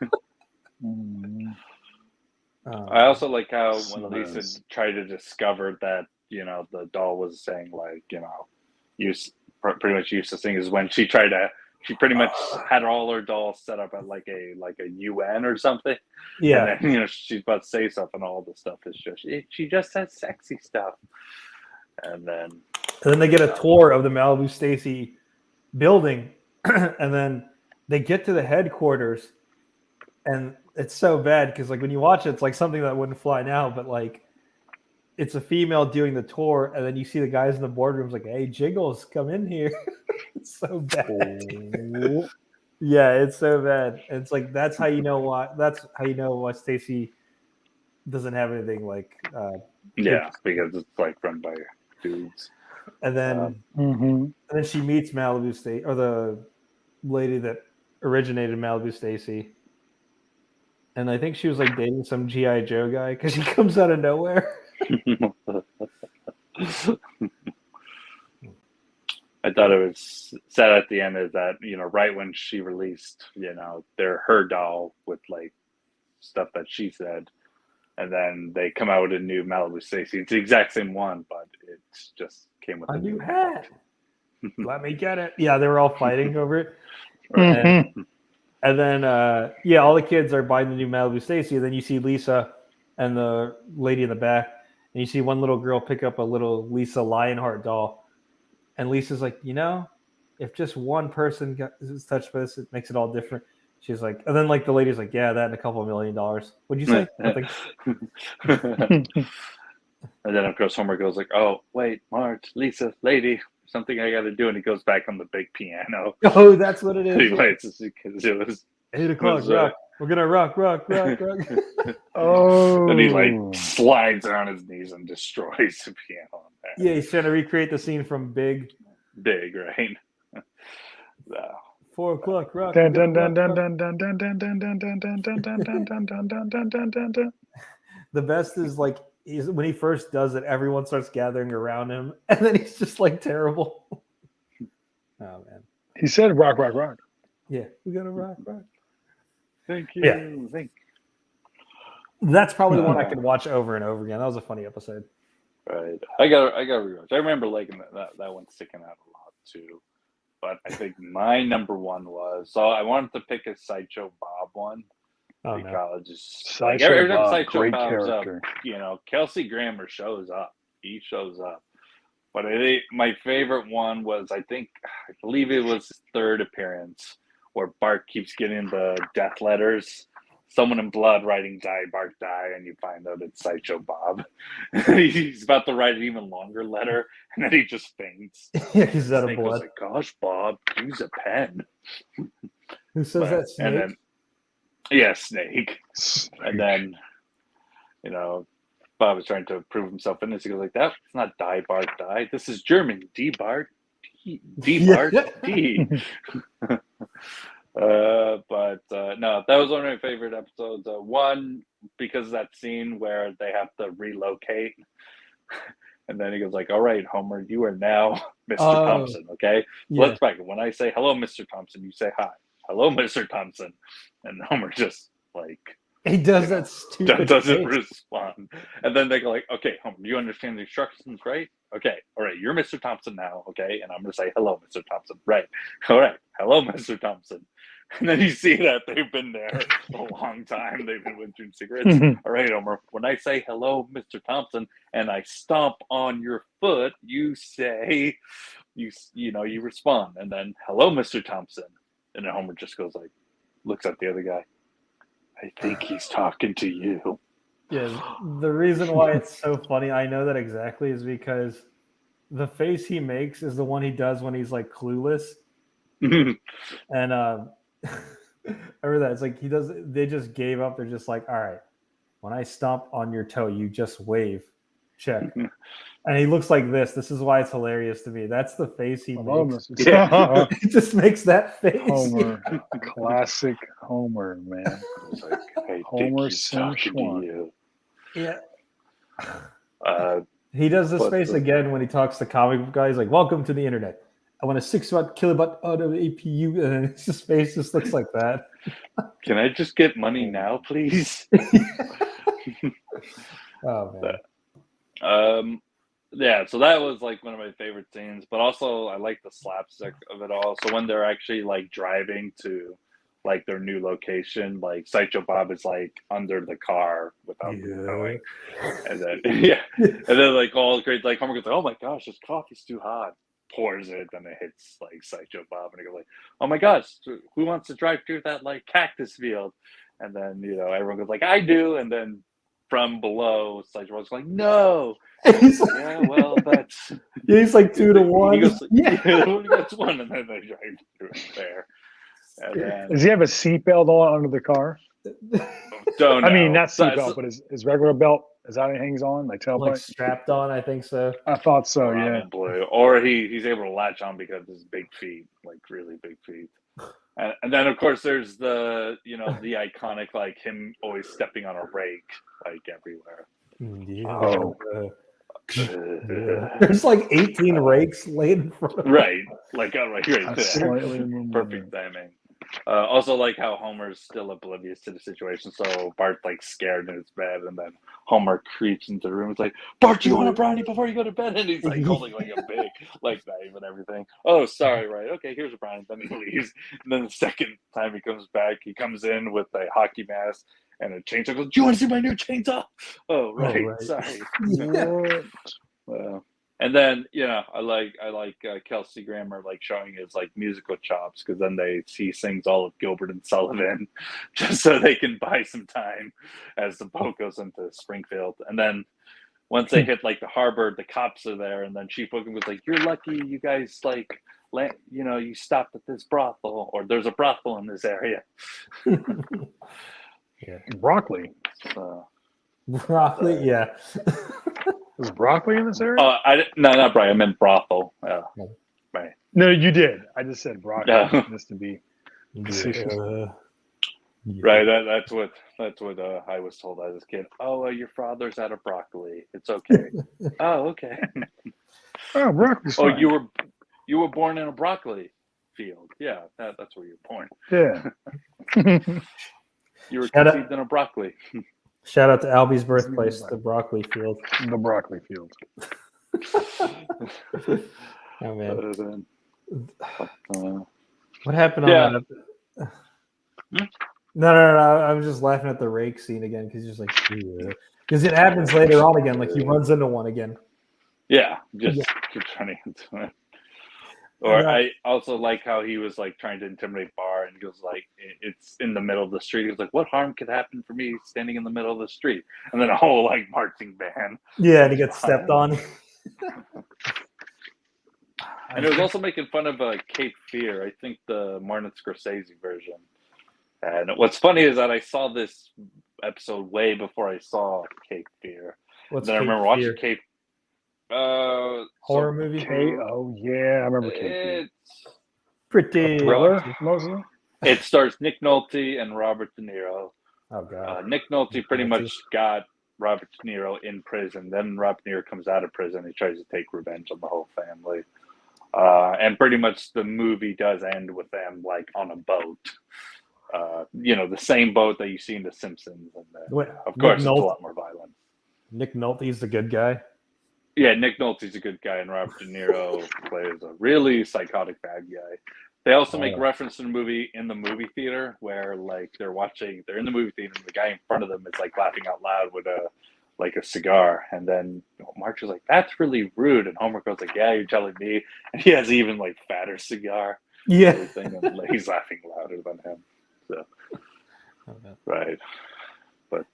[SPEAKER 2] I also like how when
[SPEAKER 4] Smithers.
[SPEAKER 2] Lisa tried to discover that, the doll was saying like, pretty much useless thing is when she pretty much had all her dolls set up at like a UN or something.
[SPEAKER 1] Yeah.
[SPEAKER 2] And then, she's about to say stuff and all the stuff is just, she just says sexy stuff. And then
[SPEAKER 1] they get a tour of the Malibu Stacy building. And then they get to the headquarters. And it's so bad because like when you watch it, it's like something that wouldn't fly now, but like it's a female doing the tour, and then you see the guys in the boardrooms like, "Hey, Jiggles, come in here." It's so bad. Yeah, it's so bad. It's like that's how you know why Stacy doesn't have anything like.
[SPEAKER 2] Because it's like run by dudes.
[SPEAKER 1] And then she meets Malibu Stacy, or the lady that originated Malibu Stacy. And I think she was like dating some G.I. Joe guy because she comes out of nowhere.
[SPEAKER 2] I thought it was sad at the end is that, right when she released, her doll with like stuff that she said, and then they come out with a new Malibu Stacy. It's the exact same one, but it just came with
[SPEAKER 1] a new hat. Let me get it. Yeah, they were all fighting over it. And then, all the kids are buying the new Malibu Stacy. And then you see Lisa and the lady in the back. And you see one little girl pick up a little Lisa Lionheart doll. And Lisa's like, if just one person is touched by this, it makes it all different. She's like, and then like the lady's like, yeah, that and a couple $1 million. What'd you say? Nothing.
[SPEAKER 2] And then, of course, Homer goes like, oh, wait, Marge, Lisa, lady, something I got to do. And he goes back on the big piano.
[SPEAKER 1] Oh, that's what it is.
[SPEAKER 2] He waits because it was
[SPEAKER 1] 8 o'clock, rock. We're going to rock.
[SPEAKER 4] Oh.
[SPEAKER 2] And he like slides on his knees and destroys the piano. On there.
[SPEAKER 1] Yeah, he's trying to recreate the scene from Big.
[SPEAKER 2] Big, right?
[SPEAKER 1] 4 o'clock, rock. The best is like when he first does it, everyone starts gathering around him, and then he's just like terrible. Oh man!
[SPEAKER 4] He said, "Rock."
[SPEAKER 1] Yeah, we gotta rock.
[SPEAKER 2] Thank you.
[SPEAKER 1] Yeah. That's probably one I could watch over and over again. That was a funny episode.
[SPEAKER 2] Right. I got rewatch. I remember liking that one sticking out a lot too. But I think my number one was I wanted to pick a Sideshow Bob one.
[SPEAKER 1] Oh,
[SPEAKER 2] because
[SPEAKER 1] no.
[SPEAKER 2] every time Sideshow
[SPEAKER 4] great
[SPEAKER 2] Bob's
[SPEAKER 4] character.
[SPEAKER 2] up, Kelsey Grammer shows up. He shows up. But I think my favorite one was, I believe it was his third appearance, where Bart keeps getting the death letters. Someone in blood writing "die, Bart, die," and you find out it's Sideshow Bob. He's about to write an even longer letter, and then he just faints.
[SPEAKER 1] Yeah, he's out of
[SPEAKER 2] Snake
[SPEAKER 1] blood.
[SPEAKER 2] was like, "Gosh, Bob, use a pen."
[SPEAKER 1] Who says that? Snake?
[SPEAKER 2] And then, yeah, Snake. And then, Bob is trying to prove himself in this. He goes like, "That's not die, Bart, die. This is German. D, Bart, D, Bart, D." But no, that was one of my favorite episodes. One, because of that scene where they have to relocate. And then he goes like, "All right, Homer, you are now Mr. Thompson, okay?
[SPEAKER 1] Yeah.
[SPEAKER 2] Let's back. When I say hello, Mr. Thompson, you say hi. Hello, Mr. Thompson." And Homer just like
[SPEAKER 1] He does that stupid
[SPEAKER 2] doesn't
[SPEAKER 1] face.
[SPEAKER 2] respond. And then they go like, okay, Homer, you understand the instructions, right? Okay, all right, you're Mr. Thompson now, okay? And I'm going to say, hello, Mr. Thompson. Right, all right, hello, Mr. Thompson. And then you see that they've been there a long time. They've been wintering cigarettes. All right, Homer, when I say hello, Mr. Thompson, and I stomp on your foot, you say, you respond. And then, hello, Mr. Thompson. And then Homer just goes like, looks at the other guy. I think he's talking to you.
[SPEAKER 1] Yeah, the reason why it's so funny, I know that exactly, is because the face he makes is the one he does when he's like clueless. And I remember that. It's like they just gave up. They're just like, all right, when I stomp on your toe, you just wave. Check. And he looks like this. This is why it's hilarious to me. That's the face he makes.
[SPEAKER 2] Yeah.
[SPEAKER 1] He just makes that face.
[SPEAKER 4] Homer. Classic Homer, man.
[SPEAKER 2] It's like, I
[SPEAKER 4] Homer
[SPEAKER 2] think he's talking to
[SPEAKER 4] Simpson.
[SPEAKER 2] you.
[SPEAKER 1] Yeah.
[SPEAKER 2] Uh,
[SPEAKER 1] He does this
[SPEAKER 2] But
[SPEAKER 1] face
[SPEAKER 2] the-
[SPEAKER 1] again when he talks to comic book guys. Like, welcome to the internet. I want a 6-watt kilowatt out of APU. And his face just looks like that.
[SPEAKER 2] can I just get money now, please?
[SPEAKER 1] Oh, man.
[SPEAKER 2] Yeah, so that was like one of my favorite scenes, but also I like the slapstick of it all. So when they're actually like driving to like their new location, like Sideshow Bob is like under the car without knowing, and then and then like all great, like Homer goes like, "Oh my gosh, this coffee's too hot." Pours it, then it hits like Sideshow Bob, and he goes like, "Oh my gosh, who wants to drive through that like cactus field?" And then everyone goes like, "I do," and then from below, Sideshow Bob's like, "No." Yeah, well, that's.
[SPEAKER 1] Yeah, he's like 2 to 1.
[SPEAKER 2] He goes,
[SPEAKER 1] Yeah.
[SPEAKER 2] that's one, and then they drive through it there. And then,
[SPEAKER 4] Does he have a seatbelt on under the car?
[SPEAKER 2] don't know.
[SPEAKER 4] I mean, not
[SPEAKER 2] So-
[SPEAKER 4] seatbelt, but his regular belt. Is that how it hangs on? Like tailpipe?
[SPEAKER 1] Like strapped on, I think so.
[SPEAKER 4] I thought so, yeah.
[SPEAKER 2] Probably. Or he's able to latch on because of his big feet, like really big feet. And then of course there's the the iconic like him always stepping on a rake like everywhere.
[SPEAKER 1] Yeah. There's like 18 rakes laid in front of him.
[SPEAKER 2] Right, like right there.
[SPEAKER 4] Slightly
[SPEAKER 2] Perfect timing. Also like how Homer's still oblivious to the situation, so Bart's like scared in his bed, and then Homer creeps into the room. It's like, Bart, you want a brownie before you go to bed? And he's like holding like a big like knife and everything. Oh, sorry, right? Okay, here's a brownie. Then he leaves. And then the second time he comes back, he comes in with a hockey mask and a chainsaw. Goes, do you want to see my new chainsaw? Oh, right. Sorry. And then I like Kelsey Grammer like showing his like musical chops, because then he sings all of Gilbert and Sullivan just so they can buy some time as the boat goes into Springfield. And then once they hit like the harbor, the cops are there, and then Chief Wiggum was like, "You're lucky you guys like you stopped at this brothel, or there's a brothel in this area."
[SPEAKER 1] Yeah.
[SPEAKER 4] Broccoli.
[SPEAKER 1] Broccoli, yeah.
[SPEAKER 4] Was broccoli in this area?
[SPEAKER 2] No, not Brian. I meant brothel. Right.
[SPEAKER 4] No, you did. I just said broccoli just to be.
[SPEAKER 2] Right. That's what I was told as a kid. Oh, your father's out of broccoli. It's okay. Oh, okay.
[SPEAKER 4] Oh, broccoli's fine.
[SPEAKER 2] Oh, you were born in a broccoli field. Yeah, that's where you were born.
[SPEAKER 4] Yeah.
[SPEAKER 2] You were conceived in a broccoli.
[SPEAKER 1] Shout out to Albie's birthplace, the broccoli field.
[SPEAKER 4] The broccoli field.
[SPEAKER 1] Oh man.
[SPEAKER 2] Uh,
[SPEAKER 1] What happened on that? No. I was just laughing at the rake scene again because he's just like, because it happens later on again. Like he runs into one again.
[SPEAKER 2] Yeah, just keeps running into it. Or I also like how he was like trying to intimidate Bar, and he goes like, "It's in the middle of the street." He was like, "What harm could happen for me standing in the middle of the street?" And then a whole like marching band.
[SPEAKER 1] Yeah, and he gets stepped on.
[SPEAKER 2] And it was also making fun of Cape Fear. I think the Martin Scorsese version. And what's funny is that I saw this episode way before I saw Cape Fear.
[SPEAKER 1] What's
[SPEAKER 2] then I remember watching Cape.
[SPEAKER 1] Horror movie?
[SPEAKER 4] Oh yeah, I remember Cape Fear.
[SPEAKER 2] It's
[SPEAKER 1] Pretty
[SPEAKER 4] thriller, mostly.
[SPEAKER 2] It stars Nick Nolte and Robert De Niro.
[SPEAKER 1] Oh god.
[SPEAKER 2] Nick Nolte pretty much got Robert De Niro in prison. Then Robert De Niro comes out of prison. He tries to take revenge on the whole family. And pretty much the movie does end with them like on a boat. the same boat that you see in The Simpsons. And
[SPEAKER 1] Wait,
[SPEAKER 2] of course, it's a
[SPEAKER 1] Nolte-
[SPEAKER 2] lot more violent.
[SPEAKER 1] Nick Nolte's the good guy.
[SPEAKER 2] Yeah, Nick Nolte's a good guy, and Robert De Niro plays a really psychotic bad guy. They also make reference to the movie in the movie theater where like they're in the movie theater and the guy in front of them is like laughing out loud with a cigar, and then Marge is like, "That's really rude," and Homer goes like, "Yeah, you're telling me," and he has even like fatter cigar.
[SPEAKER 1] Yeah.
[SPEAKER 2] Everything, and like, he's laughing louder than him. So right, but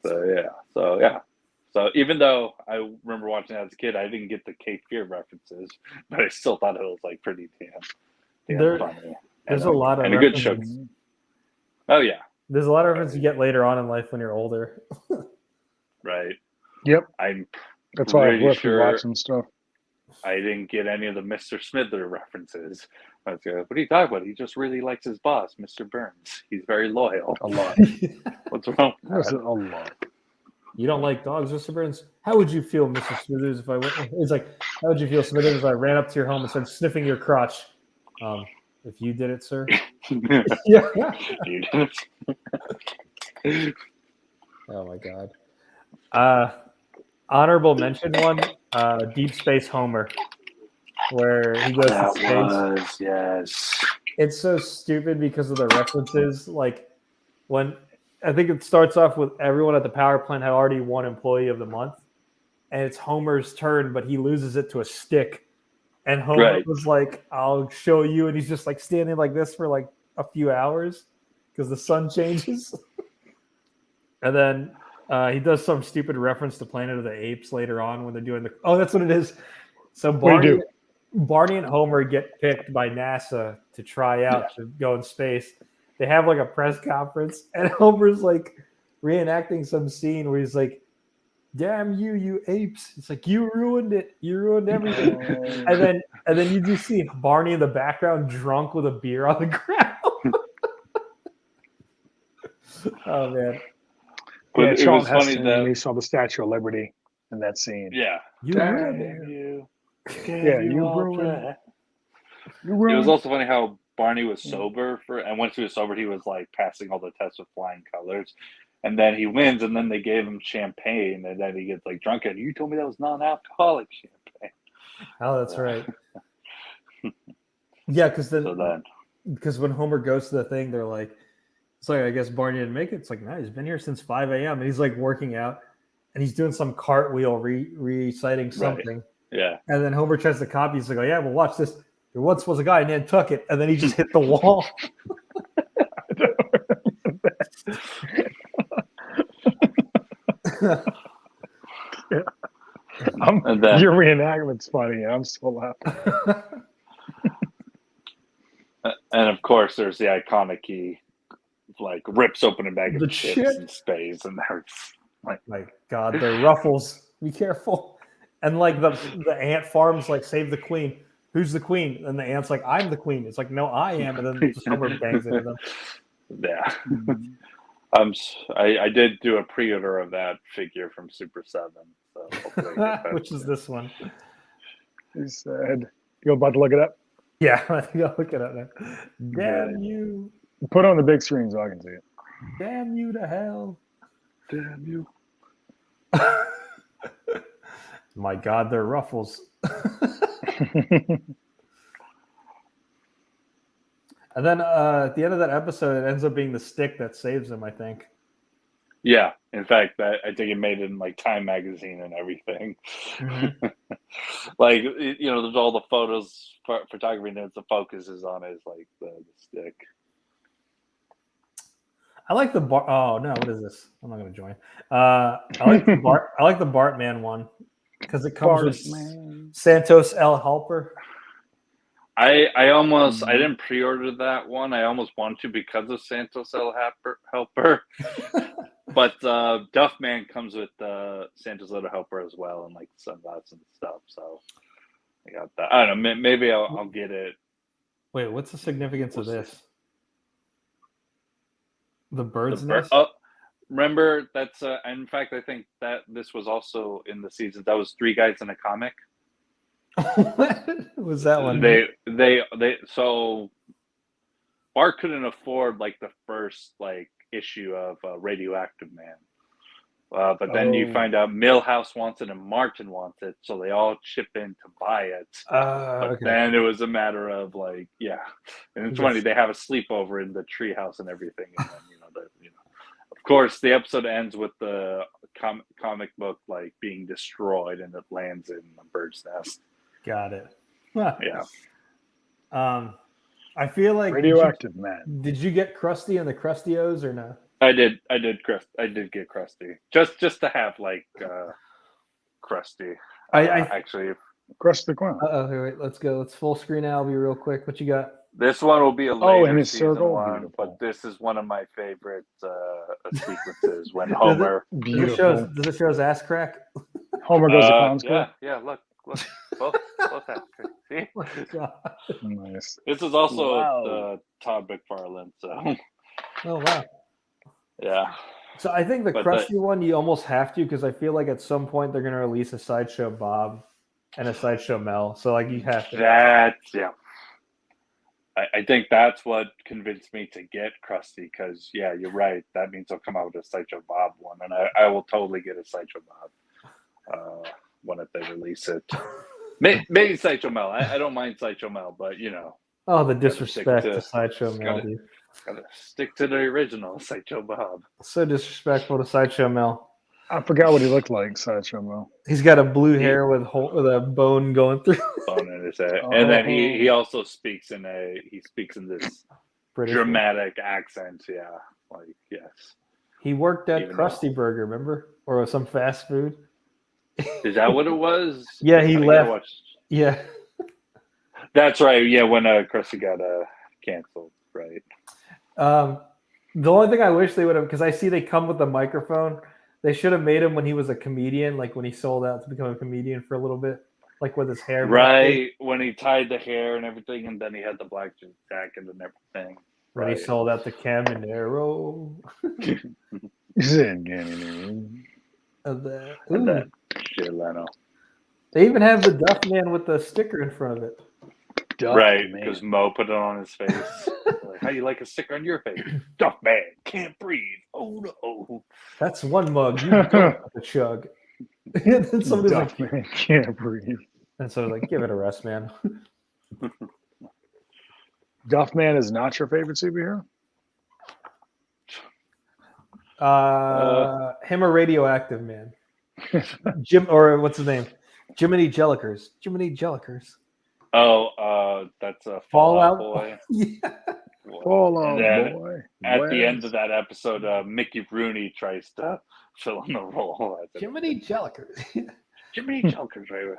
[SPEAKER 2] So even though I remember watching it as a kid, I didn't get the Cape Fear references, but I still thought it was like pretty damn funny.
[SPEAKER 1] There's a lot of
[SPEAKER 2] and a good show. Oh yeah,
[SPEAKER 1] there's a lot of references you get later on in life when you're older.
[SPEAKER 2] right.
[SPEAKER 4] Yep.
[SPEAKER 2] I'm
[SPEAKER 4] That's why I've
[SPEAKER 2] pretty
[SPEAKER 4] left
[SPEAKER 2] sure
[SPEAKER 4] watching stuff.
[SPEAKER 2] I didn't get any of the Mr. Smither references. I was like, what are you talking about? He just really likes his boss, Mr. Burns. He's very loyal.
[SPEAKER 4] A lot.
[SPEAKER 2] What's wrong?
[SPEAKER 4] That's a lot.
[SPEAKER 1] You don't like dogs, Mr. Burns? How would you feel, Mr. Smithers, if I went? It's like, how would you feel, Smithers, if I ran up to your home and started sniffing your crotch? If you did it, sir. Yeah.
[SPEAKER 2] You did it.
[SPEAKER 1] Oh my God. Honorable mention one. Deep Space Homer, where he goes to space.
[SPEAKER 2] Yes.
[SPEAKER 1] It's so stupid because of the references. Like when I think it starts off with everyone at the power plant had already won Employee of the Month, and it's Homer's turn, but he loses it to a stick. And Homer was like, "I'll show you," and he's just like standing like this for like a few hours because the sun changes. And then he does some stupid reference to Planet of the Apes later on when they're doing the. Oh, that's what it is. So Barney and Homer get picked by NASA to try out to go in space. They have like a press conference, and Homer's like reenacting some scene where he's like, "Damn you, you apes!" It's like, you ruined it. You ruined everything. and then you just see Barney in the background, drunk with a beer on the ground. Oh man.
[SPEAKER 2] But
[SPEAKER 4] yeah,
[SPEAKER 2] it
[SPEAKER 4] Sean
[SPEAKER 2] was funny
[SPEAKER 4] Heston,
[SPEAKER 2] that
[SPEAKER 4] when he saw the Statue of Liberty in that scene.
[SPEAKER 2] Yeah.
[SPEAKER 1] You ruined it.
[SPEAKER 2] You.
[SPEAKER 4] Yeah, you ruined it.
[SPEAKER 2] It was also funny how Barney was sober and once he was sober, he was like passing all the tests with flying colors. And then he wins, and then they gave him champagne, and then he gets like drunk. And you told me that was non-alcoholic champagne.
[SPEAKER 1] Oh, that's right. Yeah, because when Homer goes to the thing, they're like, it's like, I guess Barney didn't make it. It's like, no, he's been here since 5 a.m. And he's like working out, and he's doing some cartwheel reciting something.
[SPEAKER 2] Right. Yeah.
[SPEAKER 1] And then Homer tries to copy. He's like, oh yeah, well watch this. There once was a guy in Nantucket, and then he just hit the wall.
[SPEAKER 4] Your reenactment's funny. I'm still laughing.
[SPEAKER 2] And of course, there's the iconic he like rips open a bag of chips and stays, and there's like,
[SPEAKER 1] my God, the ruffles. Be careful. And like the ant farms like save the queen. Who's the queen? And the ant's like, I'm the queen. It's like, no, I am. And then just Homer bangs into them.
[SPEAKER 2] Yeah. I did do a pre-order of that figure from Super 7. So
[SPEAKER 1] which is this one?
[SPEAKER 4] He said, "You about to look it up?"
[SPEAKER 1] Yeah, I think I'll look it up now. Damn you!
[SPEAKER 4] Put it on the big screen so I can see it.
[SPEAKER 1] Damn you to hell!
[SPEAKER 2] Damn you!
[SPEAKER 1] My God, they're ruffles. And then at the end of that episode, it ends up being the stick that saves him, I think.
[SPEAKER 2] Yeah. In fact, I think it made it in like Time magazine and everything. Mm-hmm. Like, there's all the photos, photography, and the focus is on is like the stick.
[SPEAKER 1] I like the Bart. Oh no, what is this? I'm not going to join. I like the Bart. I like the Bartman one because it comes with Santos El Helper.
[SPEAKER 2] I didn't pre-order that one. I almost want to because of Santos El Helper. But Duffman comes with Santos El Helper as well, and like sunglasses and stuff. So I got that. I don't know. Maybe I'll get it.
[SPEAKER 1] Wait, what's the significance of this? The bird's nest.
[SPEAKER 2] Oh, remember that's. In fact, I think that this was also in the season. That was Three Guys in a Comic.
[SPEAKER 1] What was that one?
[SPEAKER 2] So Bart couldn't afford like the first like issue of Radioactive Man. But then you find out Milhouse wants it and Martin wants it, so they all chip in to buy it. But then it was a matter of like, and it's funny, they have a sleepover in the treehouse and everything, and then of course the episode ends with the comic book like being destroyed and it lands in a bird's nest.
[SPEAKER 1] Got it.
[SPEAKER 2] Yeah.
[SPEAKER 1] I feel like
[SPEAKER 4] Radioactive Man.
[SPEAKER 1] Did you get Krusty and the Krustios or no?
[SPEAKER 2] I did get Krusty. Just to have like Krusty.
[SPEAKER 1] I
[SPEAKER 2] actually
[SPEAKER 4] Krusty the Clown.
[SPEAKER 1] wait, let's go. Let's full screen Albie real quick. What you got?
[SPEAKER 2] This one will be a later
[SPEAKER 4] in his
[SPEAKER 2] season
[SPEAKER 4] circle.
[SPEAKER 2] one,
[SPEAKER 4] Beautiful.
[SPEAKER 2] but this is one of my favorite sequences when Homer.
[SPEAKER 4] Beautiful.
[SPEAKER 1] Does it show his ass crack?
[SPEAKER 4] Homer goes to clown school.
[SPEAKER 2] Yeah. Look. Both ass crack. See?
[SPEAKER 1] Oh my God.
[SPEAKER 4] Nice.
[SPEAKER 2] This is also Todd McFarlane. So.
[SPEAKER 1] Oh wow.
[SPEAKER 2] Yeah.
[SPEAKER 1] So I think the
[SPEAKER 2] But
[SPEAKER 1] Krusty one you almost have to, because I feel like at some point they're going to release a Sideshow Bob and a Sideshow Mel. So like you have to.
[SPEAKER 2] I think that's what convinced me to get Krusty, because you're right. That means they'll come out with a Sideshow Bob one, and I will totally get a Sideshow Bob when they release it. Maybe Sideshow Mel. I don't mind Sideshow Mel, but
[SPEAKER 1] Oh, the disrespect to Sideshow Mel, dude.
[SPEAKER 2] Gotta stick to the original Sideshow Bob.
[SPEAKER 1] So disrespectful to Sideshow Mel.
[SPEAKER 4] I forgot what he looked like, Sideshow Mel.
[SPEAKER 1] He's got a blue hair with a bone going through.
[SPEAKER 2] Bone in his head, and then he also speaks in this
[SPEAKER 1] British
[SPEAKER 2] dramatic accent. Yeah, like yes.
[SPEAKER 1] He worked at
[SPEAKER 2] Even
[SPEAKER 1] Krusty Burger, remember, or some fast food.
[SPEAKER 2] Is that what it was?
[SPEAKER 1] Yeah, he left. Yeah,
[SPEAKER 2] that's right. Yeah, when Krusty got canceled, right?
[SPEAKER 1] The only thing I wish they would have, because I see they come with the microphone. They should have made him when he was a comedian, like when he sold out to become a comedian for a little bit, like with his hair.
[SPEAKER 2] Right, when he tied the hair and everything, and then he had the black jacket and everything.
[SPEAKER 1] When he sold out to Caminero.
[SPEAKER 2] And that shit, Leno.
[SPEAKER 1] They even have the Duff Man with the sticker in front of it.
[SPEAKER 2] Right, because Mo put it on his face. Like, how you like a sticker on your face? Duff Man can't breathe. Oh no.
[SPEAKER 1] That's one mug. You don't have to chug. And then somebody's
[SPEAKER 4] Duff Man can't breathe.
[SPEAKER 1] And so like, give it a rest, man.
[SPEAKER 4] Duff Man is not your favorite superhero?
[SPEAKER 1] Him or Radioactive Man. Jim, or what's his name? Jiminy Jellikers. Jiminy Jellikers.
[SPEAKER 2] Oh, that's a
[SPEAKER 1] Fallout
[SPEAKER 2] Boy.
[SPEAKER 1] Yeah.
[SPEAKER 4] Fallout
[SPEAKER 2] then
[SPEAKER 4] Boy.
[SPEAKER 2] At the end of that episode, Mickey Rooney tries to fill in the role.
[SPEAKER 1] Jiminy Jellikers.
[SPEAKER 2] Jiminy Jellikers, right?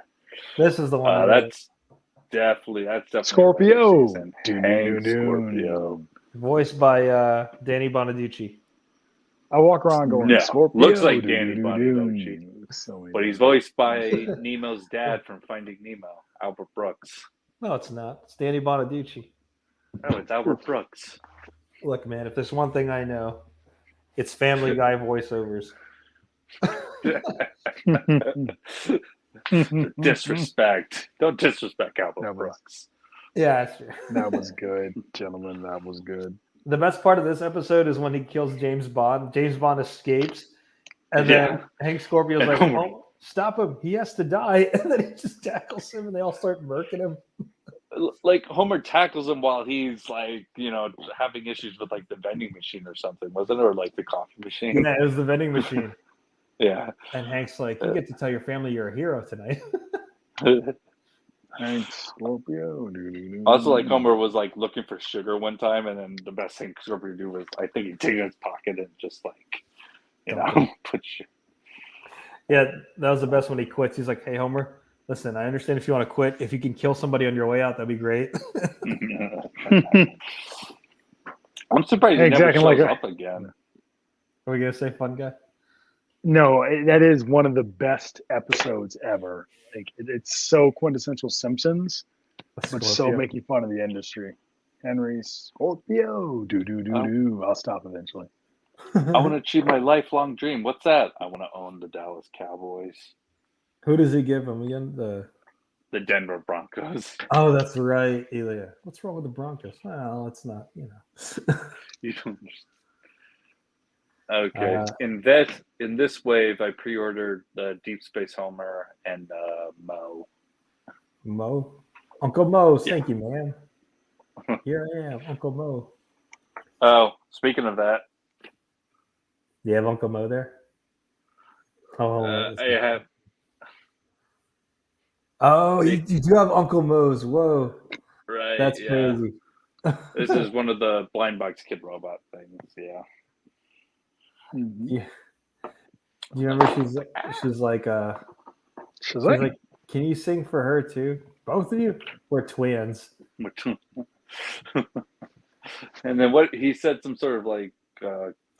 [SPEAKER 1] This is the one.
[SPEAKER 2] That's definitely
[SPEAKER 4] Scorpio.
[SPEAKER 2] Scorpio.
[SPEAKER 1] Voiced by Danny Bonaducci.
[SPEAKER 4] I walk around going,
[SPEAKER 2] No,
[SPEAKER 4] Scorpio.
[SPEAKER 2] looks like Danny Bonaducci. But he's voiced by Nemo's dad from Finding Nemo, Albert Brooks.
[SPEAKER 1] No, it's not. It's Danny Bonaducci.
[SPEAKER 2] Oh, it's Albert Brooks.
[SPEAKER 1] Look, man, if there's one thing I know, it's Family Guy voiceovers.
[SPEAKER 2] Disrespect. Don't disrespect Albert Brooks.
[SPEAKER 1] Yeah, that's true.
[SPEAKER 4] That was good, gentlemen. That was good.
[SPEAKER 1] The best part of this episode is when he kills James Bond. James Bond escapes, and then Hank Scorpio's like, "Oh, stop him! He has to die!" And then he just tackles him, and they all start murking him.
[SPEAKER 2] Like Homer tackles him while he's like, having issues with like the vending machine or something, wasn't it? Or like the coffee machine.
[SPEAKER 1] Yeah, it was the vending machine.
[SPEAKER 2] Yeah.
[SPEAKER 1] And Hank's like, "You get to tell your family you're a hero tonight."
[SPEAKER 4] Hank Scorpio.
[SPEAKER 2] Also, like Homer was like looking for sugar one time, and then the best thing Scorpio do was, I think, he take it in his pocket and just like, put sugar.
[SPEAKER 1] Yeah, that was the best when he quits. He's like, "Hey, Homer, listen, I understand if you want to quit. If you can kill somebody on your way out, that'd be great."
[SPEAKER 2] I'm surprised he never shows up again.
[SPEAKER 1] Are we gonna say fun guy?
[SPEAKER 4] No, that is one of the best episodes ever. Like it's so quintessential Simpsons, but so making fun of the industry. Henry Scorpio. I'll stop eventually.
[SPEAKER 2] I want to achieve my lifelong dream. What's that? I want to own the Dallas Cowboys.
[SPEAKER 1] Who does he give him again?
[SPEAKER 2] the Denver Broncos.
[SPEAKER 1] Oh, that's right, Elia. What's wrong with the Broncos? Well, it's not,
[SPEAKER 2] You don't understand. Okay. In this wave, I pre-ordered the Deep Space Homer and Mo.
[SPEAKER 1] Mo. Uncle Mo,
[SPEAKER 2] Yeah.
[SPEAKER 1] thank you, man. Here I am, Uncle Mo.
[SPEAKER 2] Oh, speaking of that,
[SPEAKER 1] You have Uncle Mo there? Oh,
[SPEAKER 2] I have.
[SPEAKER 1] Oh, you do have Uncle Mo's. Whoa.
[SPEAKER 2] Right.
[SPEAKER 1] That's
[SPEAKER 2] yeah.
[SPEAKER 1] crazy.
[SPEAKER 2] This is one of the Blind Box Kid Robot things. Yeah.
[SPEAKER 4] Mhm.
[SPEAKER 1] Yeah. Do you remember she's like can you sing for her too? Both of you? We're twins.
[SPEAKER 2] And then what he said, some sort of like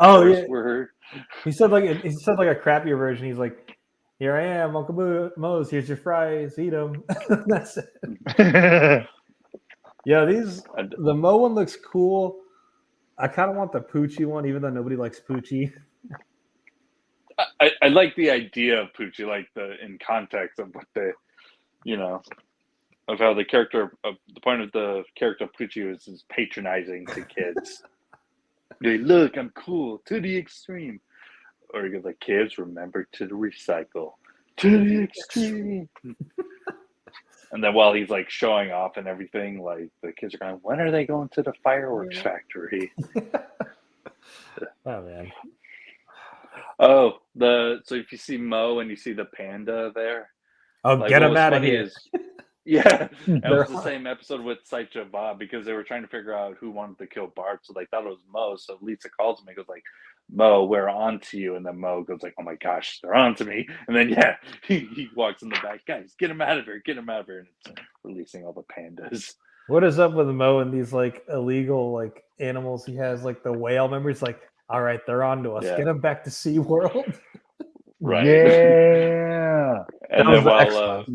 [SPEAKER 1] Oh
[SPEAKER 2] curse
[SPEAKER 1] yeah.
[SPEAKER 2] word.
[SPEAKER 1] He said like a crappier version. He's like, "Here I am, Uncle Mo's. Here's your fries. Eat them." That's it. Yeah, the Mo one looks cool. I kind of want the Poochie one, even though nobody likes Poochie.
[SPEAKER 2] I like the idea of Poochie, like in context of what they, of how the point of the character of Poochie is patronizing to kids. Look, I'm cool to the extreme. Or he goes like, kids, remember to recycle to the extreme. And then while he's like showing off and everything, like the kids are going, when are they going to the fireworks factory?
[SPEAKER 1] Oh man.
[SPEAKER 2] Oh, so if you see Mo and you see the panda there,
[SPEAKER 1] Oh,
[SPEAKER 2] like,
[SPEAKER 1] get him out of here.
[SPEAKER 2] Yeah, it was the same episode with Sideshow Bob because they were trying to figure out who wanted to kill Bart, so they thought it was Mo. So Lisa calls him and goes like, "Mo, we're on to you," and then Mo goes like, "Oh my gosh, they're on to me!" And then he walks in the back, guys, get him out of here, and it's releasing all the pandas.
[SPEAKER 1] What is up with Mo and these like illegal like animals he has, like the whale members? Like, all right, they're on to us.
[SPEAKER 2] Yeah.
[SPEAKER 1] Get them back to SeaWorld.
[SPEAKER 2] Right.
[SPEAKER 4] Yeah.
[SPEAKER 2] And
[SPEAKER 1] That was
[SPEAKER 2] then
[SPEAKER 1] the
[SPEAKER 2] while
[SPEAKER 1] X-Files.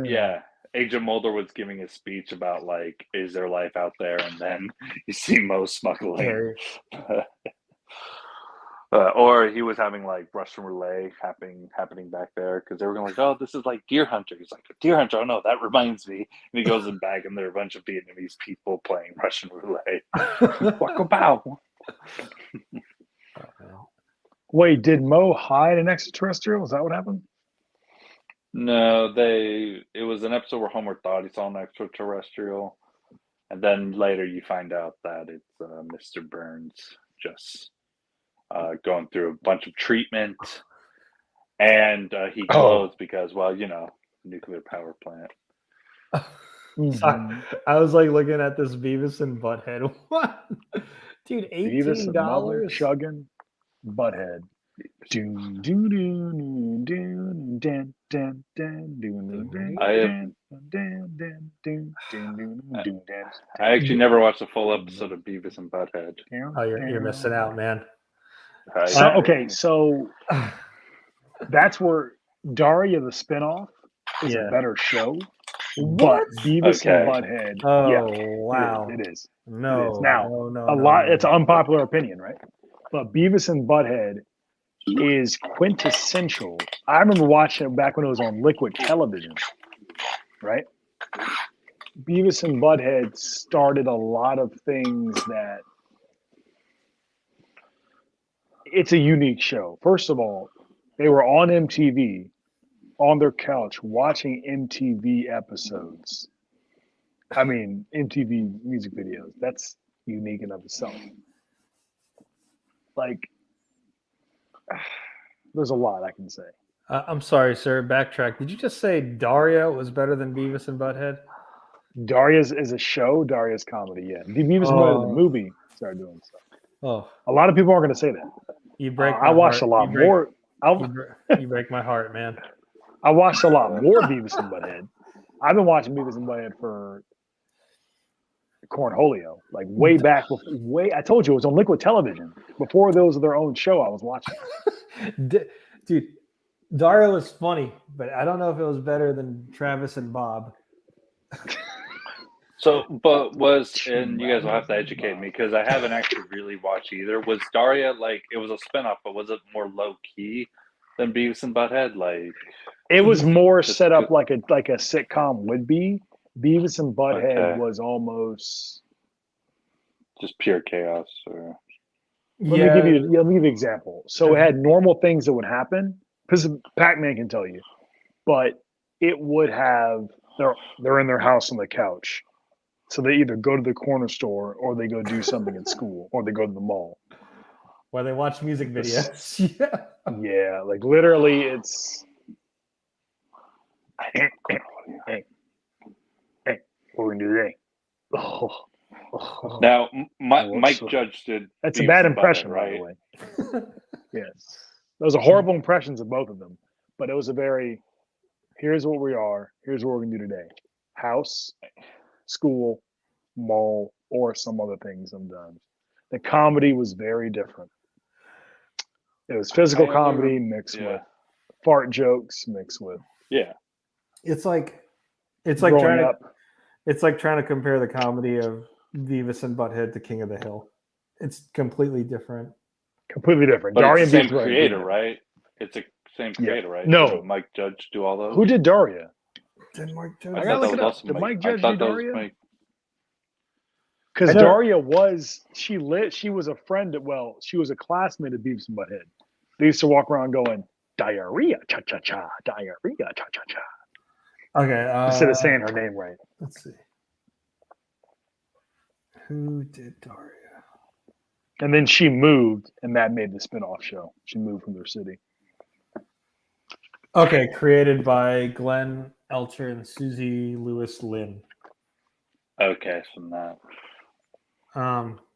[SPEAKER 4] Yeah.
[SPEAKER 2] Agent Mulder was giving a speech about like, is there life out there? And then you see Mo smuggling. Or he was having like Russian roulette happening back there because they were going like, oh, this is like Deer Hunter. He's like, Deer Hunter. Oh no, that reminds me. And he goes in back and there are a bunch of Vietnamese people playing Russian roulette. Wow.
[SPEAKER 4] Wait, did Mo hide an extraterrestrial? Is that what happened?
[SPEAKER 2] No, it was an episode where Homer thought he saw an extraterrestrial, and then later you find out that it's Mr. Burns just going through a bunch of treatment, and he glows because, well, nuclear power plant.
[SPEAKER 1] Mm-hmm. I was like looking at this Beavis and Butthead. What, dude? $18.
[SPEAKER 4] Chugging Butthead.
[SPEAKER 2] I actually never watched a full episode of Beavis and Butthead.
[SPEAKER 1] Oh, you're missing out, man.
[SPEAKER 4] So that's where Daria the spinoff is a better show. But Beavis and Butthead.
[SPEAKER 1] Oh, wow.
[SPEAKER 4] It is.
[SPEAKER 1] No.
[SPEAKER 4] It is. Now,
[SPEAKER 1] no.
[SPEAKER 4] It's an unpopular opinion, right? But Beavis and Butthead is quintessential. I remember watching it back when it was on Liquid Television, right? Beavis and Butthead started a lot of things that it's a unique show. First of all, they were on MTV on their couch watching MTV episodes. I mean, MTV music videos. That's unique in of itself. Like, there's a lot I can say.
[SPEAKER 1] I'm sorry, sir. Backtrack. Did you just say Daria was better than Beavis and Butthead?
[SPEAKER 4] Daria's is a show. Daria's comedy. Yeah, Beavis and Butthead the movie started doing stuff.
[SPEAKER 1] Oh,
[SPEAKER 4] a lot of people aren't going to say that.
[SPEAKER 1] You break.
[SPEAKER 4] I watched a lot more.
[SPEAKER 1] You break my heart, man.
[SPEAKER 4] I watched a lot more Beavis and Butthead. I've been watching Beavis and Butthead for Cornholio, like way back. I told you it was on Liquid Television before those were their own show. I was watching.
[SPEAKER 1] Dude, Daria was funny, but I don't know if it was better than Travis and Bob.
[SPEAKER 2] So, and you guys will have to educate me because I haven't actually really watched either. Was Daria like, it was a spinoff, but was it more low key than Beavis and Butthead. Like,
[SPEAKER 4] It was more
[SPEAKER 2] Just
[SPEAKER 4] set up
[SPEAKER 2] good.
[SPEAKER 4] like a sitcom would be. Beavis and Butthead
[SPEAKER 2] Okay.
[SPEAKER 4] was almost.
[SPEAKER 2] just pure chaos. Or
[SPEAKER 4] Let me give you an example. So it had normal things that would happen. Because Pac-Man can tell you, but it would have they're in their house on the couch, so they either go to the corner store or they go do something at school or they go to the mall.
[SPEAKER 1] where they watch music videos. Yeah.
[SPEAKER 4] Yeah, like literally, it's hey, what are we gonna do today? Oh.
[SPEAKER 2] now,
[SPEAKER 4] Well,
[SPEAKER 2] Mike
[SPEAKER 4] so-
[SPEAKER 2] Judge did.
[SPEAKER 4] That's a
[SPEAKER 2] Beavis
[SPEAKER 4] bad
[SPEAKER 2] and Butthead,
[SPEAKER 4] impression,
[SPEAKER 2] right?
[SPEAKER 4] by the way. Yes, those are horrible impressions of both of them. But it was a very, here's what we are. Here's what we're gonna do today: house, school, mall, or some other thing. Sometimes the comedy was very different. It was physical
[SPEAKER 2] I
[SPEAKER 4] comedy
[SPEAKER 2] remember-
[SPEAKER 4] mixed
[SPEAKER 2] yeah.
[SPEAKER 4] with fart jokes mixed with
[SPEAKER 2] Yeah.
[SPEAKER 1] It's like
[SPEAKER 4] growing
[SPEAKER 1] trying
[SPEAKER 4] up.
[SPEAKER 1] it's like trying to compare the comedy of Beavis and Butthead to King of the Hill. It's completely different.
[SPEAKER 4] Completely different.
[SPEAKER 2] But
[SPEAKER 4] Daria
[SPEAKER 2] it's the same
[SPEAKER 4] and Beavis were
[SPEAKER 2] creator,
[SPEAKER 4] good.
[SPEAKER 2] right? It's the same
[SPEAKER 4] Yeah.
[SPEAKER 2] creator, right?
[SPEAKER 4] No.
[SPEAKER 2] Didn't Mike Judge do all those?
[SPEAKER 4] Who did Daria?
[SPEAKER 1] Did Mike Judge?
[SPEAKER 2] I
[SPEAKER 4] I
[SPEAKER 2] thought
[SPEAKER 4] gotta
[SPEAKER 2] that
[SPEAKER 4] look
[SPEAKER 2] was
[SPEAKER 4] it up.
[SPEAKER 2] also
[SPEAKER 4] Did Mike
[SPEAKER 2] I
[SPEAKER 4] Judge
[SPEAKER 2] thought
[SPEAKER 4] do
[SPEAKER 2] that was
[SPEAKER 4] Daria?
[SPEAKER 2] Mike.
[SPEAKER 4] Because
[SPEAKER 1] I know-
[SPEAKER 4] Daria was she was a friend of she was a classmate of Beavis and Butthead. They used to walk around going diarrhea, cha cha cha, diarrhea, cha cha cha.
[SPEAKER 1] Okay.
[SPEAKER 4] Instead of saying her name right.
[SPEAKER 1] Let's see. Who did Daria?
[SPEAKER 4] And then she moved, and that made the spin-off show. She moved from their city.
[SPEAKER 1] Okay, created by Glenn Elcher and Susie Lewis Lynn.
[SPEAKER 2] Okay, so now.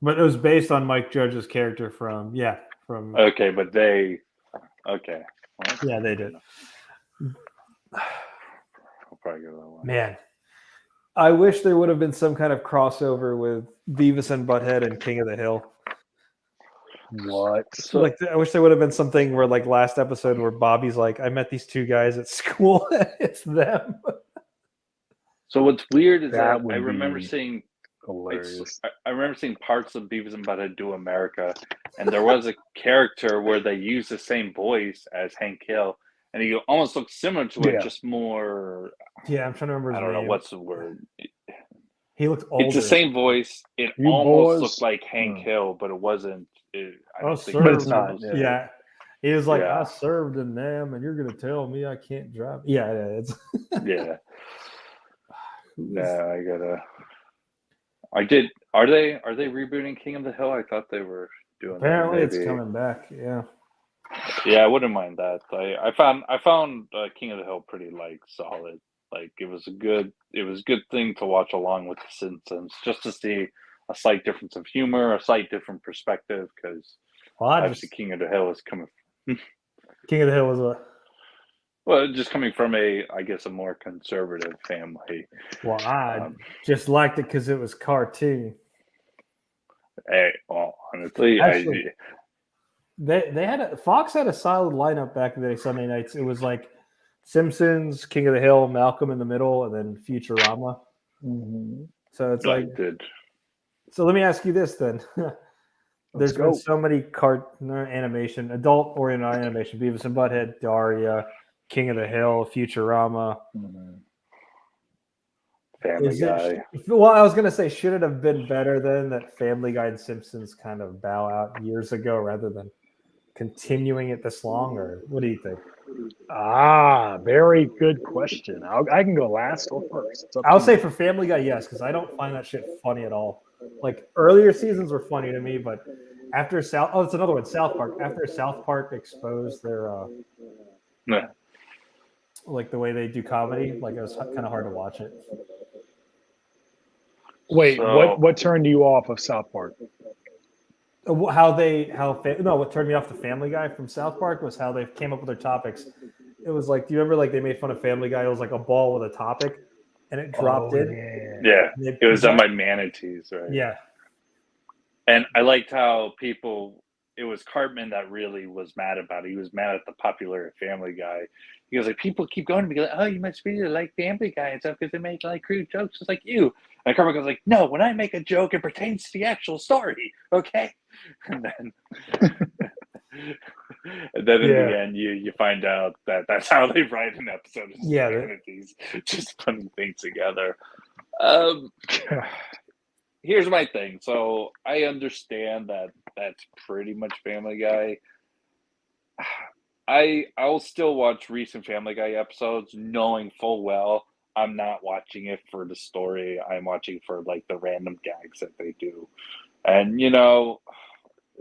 [SPEAKER 1] But it was based on Mike Judge's character from
[SPEAKER 2] Okay, but they. Okay. Well,
[SPEAKER 1] yeah, they did.
[SPEAKER 2] I'll probably go that one.
[SPEAKER 1] Man, I wish there would have been some kind of crossover with Beavis and Butthead and King of the Hill.
[SPEAKER 4] What?
[SPEAKER 2] So,
[SPEAKER 1] Like, I wish there would have been something where, like, last episode where Bobby's like, "I met these two guys at school. It's them."
[SPEAKER 2] so what's weird is
[SPEAKER 4] That
[SPEAKER 2] that
[SPEAKER 4] would
[SPEAKER 2] I remember
[SPEAKER 4] be
[SPEAKER 2] seeing.
[SPEAKER 4] Hilarious.
[SPEAKER 2] I remember seeing parts of Beavis and Butthead Do America, and there was a character where they used the same voice as Hank Hill, and he almost looked similar to it,
[SPEAKER 4] Yeah.
[SPEAKER 2] just more.
[SPEAKER 1] Yeah, I'm trying to remember his
[SPEAKER 2] I don't know
[SPEAKER 1] name.
[SPEAKER 2] what's the word.
[SPEAKER 1] He looked older.
[SPEAKER 2] It's the same voice. It
[SPEAKER 4] You
[SPEAKER 2] almost
[SPEAKER 4] boys-
[SPEAKER 2] looked like Hank
[SPEAKER 4] Hmm.
[SPEAKER 2] Hill, but it wasn't. I
[SPEAKER 1] Oh,
[SPEAKER 2] don't think
[SPEAKER 1] served.
[SPEAKER 4] But it's not,
[SPEAKER 2] was-
[SPEAKER 4] yeah.
[SPEAKER 1] Yeah. He was like,
[SPEAKER 2] Yeah.
[SPEAKER 1] "I served in them, and you're gonna tell me I can't drive." Yeah, it's.
[SPEAKER 2] Yeah.
[SPEAKER 1] Who is-
[SPEAKER 2] No, I gotta. I did. Are they rebooting King of the Hill? I thought they were doing.
[SPEAKER 1] Apparently,
[SPEAKER 2] that,
[SPEAKER 1] it's
[SPEAKER 2] maybe.
[SPEAKER 1] coming back. Yeah.
[SPEAKER 2] Yeah, I wouldn't mind that. I found King of the Hill pretty solid. Like it was a good thing to watch along with the Simpsons, just to see a slight difference of humor, a slight different perspective, because
[SPEAKER 1] Well,
[SPEAKER 2] obviously King of the Hill is coming.
[SPEAKER 1] King of the Hill was a.
[SPEAKER 2] Well, just coming from a more conservative family.
[SPEAKER 1] Well, I
[SPEAKER 2] Um,
[SPEAKER 1] just liked it because it was cartoon.
[SPEAKER 2] Well, honestly,
[SPEAKER 1] Actually, They had Fox had a solid lineup back in the day. Sunday nights, it was like Simpsons, King of the Hill, Malcolm in the Middle, and then Futurama.
[SPEAKER 4] Mhm.
[SPEAKER 1] So it's
[SPEAKER 2] I
[SPEAKER 1] like.
[SPEAKER 2] did.
[SPEAKER 1] So let me ask you this then. There's been
[SPEAKER 4] go.
[SPEAKER 1] so many animation, adult-oriented animation: Beavis and Butthead, Daria, King of the Hill, Futurama.
[SPEAKER 4] Mhm.
[SPEAKER 2] Family Guy.
[SPEAKER 1] Well, I was gonna say, should it have been better then that Family Guy and Simpsons kind of bow out years ago rather than continuing it this long, or what do you think?
[SPEAKER 4] Very good question. I can go last or first. It's up
[SPEAKER 1] I'll
[SPEAKER 4] to
[SPEAKER 1] say
[SPEAKER 4] you.
[SPEAKER 1] for Family Guy, yes, because I don't find that shit funny at all. Like earlier seasons were funny to me, but after it's another one, South Park. After South Park exposed their
[SPEAKER 2] Yeah.
[SPEAKER 1] like the way they do comedy, like it was kind of hard to watch it.
[SPEAKER 4] Wait,
[SPEAKER 2] So-
[SPEAKER 4] what turned you off of South Park?
[SPEAKER 1] What turned me off the Family Guy from South Park was how they came up with their topics. It was like, do you remember like they made fun of Family Guy? It was like a ball with a topic, and it dropped in.
[SPEAKER 2] Yeah,
[SPEAKER 1] And
[SPEAKER 2] it was done by manatees, right?
[SPEAKER 1] Yeah,
[SPEAKER 2] And I liked how it was Cartman that really was mad about it. He was mad at the popular Family Guy. He goes like, people keep going to me like, oh, you must really like Family Guy and stuff because they make like crude jokes just like you. And Cartman goes like, no, when I make a joke, it pertains to the actual story, okay? And then And then in
[SPEAKER 4] Yeah.
[SPEAKER 2] the end, you find out that that's how they write an episode of
[SPEAKER 1] Yeah,
[SPEAKER 2] Humanities, just putting things together. Here's my thing. So I understand that that's pretty much Family Guy. I'll still watch recent Family Guy episodes, knowing full well I'm not watching it for the story. I'm watching for like the random gags that they do, and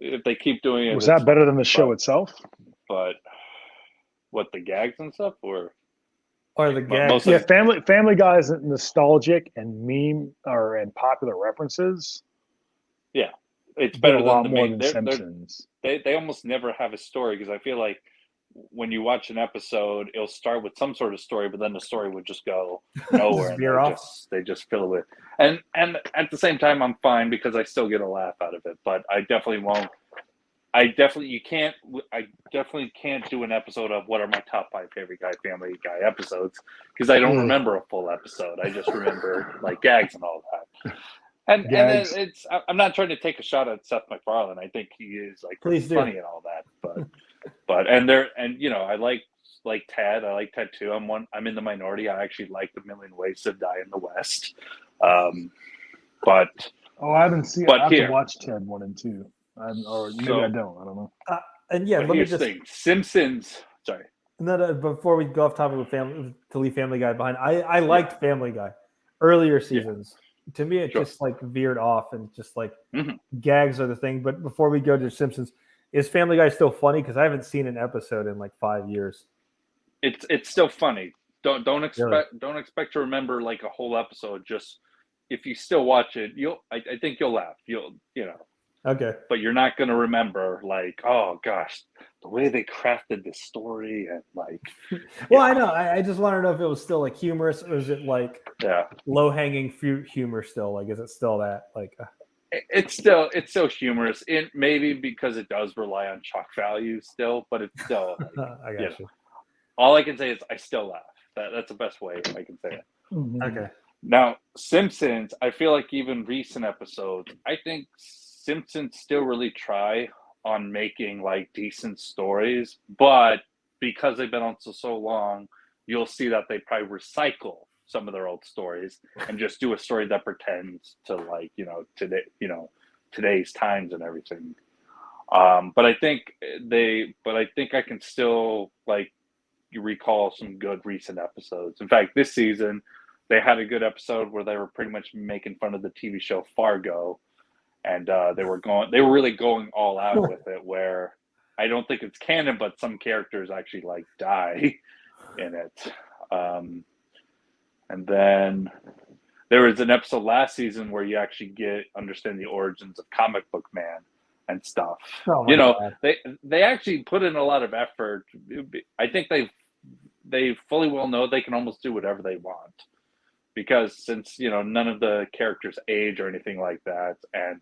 [SPEAKER 2] if they keep doing it,
[SPEAKER 4] Was that
[SPEAKER 2] it's
[SPEAKER 4] better
[SPEAKER 2] fine.
[SPEAKER 4] than the show itself?
[SPEAKER 2] But what, the gags and stuff, or
[SPEAKER 1] the gags.
[SPEAKER 2] most
[SPEAKER 4] Yeah,
[SPEAKER 2] of
[SPEAKER 4] Family Guy is nostalgic and meme and popular references.
[SPEAKER 2] it's
[SPEAKER 4] Did
[SPEAKER 2] better
[SPEAKER 4] a
[SPEAKER 2] than
[SPEAKER 4] lot
[SPEAKER 2] the
[SPEAKER 4] more
[SPEAKER 2] main.
[SPEAKER 4] than Simpsons.
[SPEAKER 2] They almost never have a story, because I feel like when you watch an episode, it'll start with some sort of story, but then the story would just go nowhere, and
[SPEAKER 1] veer off.
[SPEAKER 2] they just fill it with. And at the same time, I'm fine because I still get a laugh out of it. But I definitely won't. I definitely can't do an episode of what are my top 5 favorite Family Guy episodes, because I don't remember a full episode. I just remember like gags and all that. And
[SPEAKER 4] Gags.
[SPEAKER 2] I'm not trying to take a shot at Seth MacFarlane. I think he is like
[SPEAKER 1] Please do.
[SPEAKER 2] funny and all that, but I like Ted. I like Ted too. I'm in the minority. I actually like The Million Ways to Die in the West. But
[SPEAKER 4] I haven't seen.
[SPEAKER 2] But
[SPEAKER 4] I have
[SPEAKER 2] here-
[SPEAKER 4] to watch Ted 1 and 2. Or maybe
[SPEAKER 2] So-
[SPEAKER 4] I don't. I don't know.
[SPEAKER 1] And yeah,
[SPEAKER 2] but
[SPEAKER 1] let me
[SPEAKER 2] here's
[SPEAKER 1] just.
[SPEAKER 2] the thing. Simpsons. Sorry.
[SPEAKER 1] No, before we go off topic to leave Family Guy behind, I liked Family Guy earlier seasons. To me, it
[SPEAKER 2] Sure.
[SPEAKER 1] just like veered off, and just like
[SPEAKER 2] Mhm.
[SPEAKER 1] gags are the thing. But before we go to Simpsons, is Family Guy still funny? Because I haven't seen an episode in like 5 years.
[SPEAKER 2] It's still funny. Don't expect to remember like a whole episode. Just if you still watch it, I think you'll laugh.
[SPEAKER 1] Okay.
[SPEAKER 2] But you're not going to remember like, oh gosh, the way they crafted this story, and like,
[SPEAKER 1] Well, I know. I just want to know if it was still like humorous, or is it like
[SPEAKER 2] yeah,
[SPEAKER 1] low hanging fruit humor still? Like, is it still that like?
[SPEAKER 2] it's still humorous. It maybe because it does rely on shock value still, but it's still. Like,
[SPEAKER 1] I got you.
[SPEAKER 2] all I can say is I still laugh. That's the best way I can say it.
[SPEAKER 4] Mhm.
[SPEAKER 1] Okay.
[SPEAKER 2] Now, Simpsons, I feel like even recent episodes, I think Simpsons still really try on making like decent stories, but because they've been on so long, you'll see that they probably recycle some of their old stories and just do a story that pretends to like, today's times and everything. But I think I can still like recall some good recent episodes. In fact, this season they had a good episode where they were pretty much making fun of the TV show Fargo, and they were really going all out with it. Where I don't think it's canon, but some characters actually like die in it. And then there was an episode last season where you actually understand the origins of Comic Book Man and stuff.
[SPEAKER 1] Oh my God.
[SPEAKER 2] They actually put in a lot of effort. I think they fully well know they can almost do whatever they want, because since none of the characters age or anything like that, and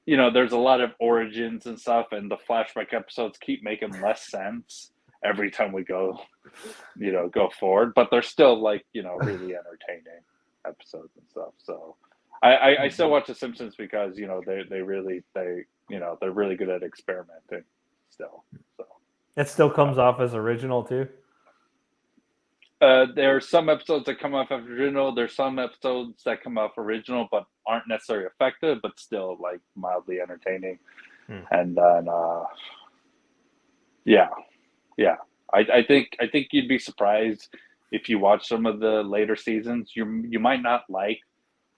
[SPEAKER 2] there's a lot of origins and stuff, and the flashback episodes keep making less sense every time we go forward, but they're still like really entertaining episodes and stuff. So I still watch The Simpsons because they're really good at experimenting still. So
[SPEAKER 1] It still comes off as original too.
[SPEAKER 2] there are some episodes that come off original. There's some episodes that come off original but aren't necessarily effective, but still like mildly entertaining. And then I think you'd be surprised if you watch some of the later seasons. You might not like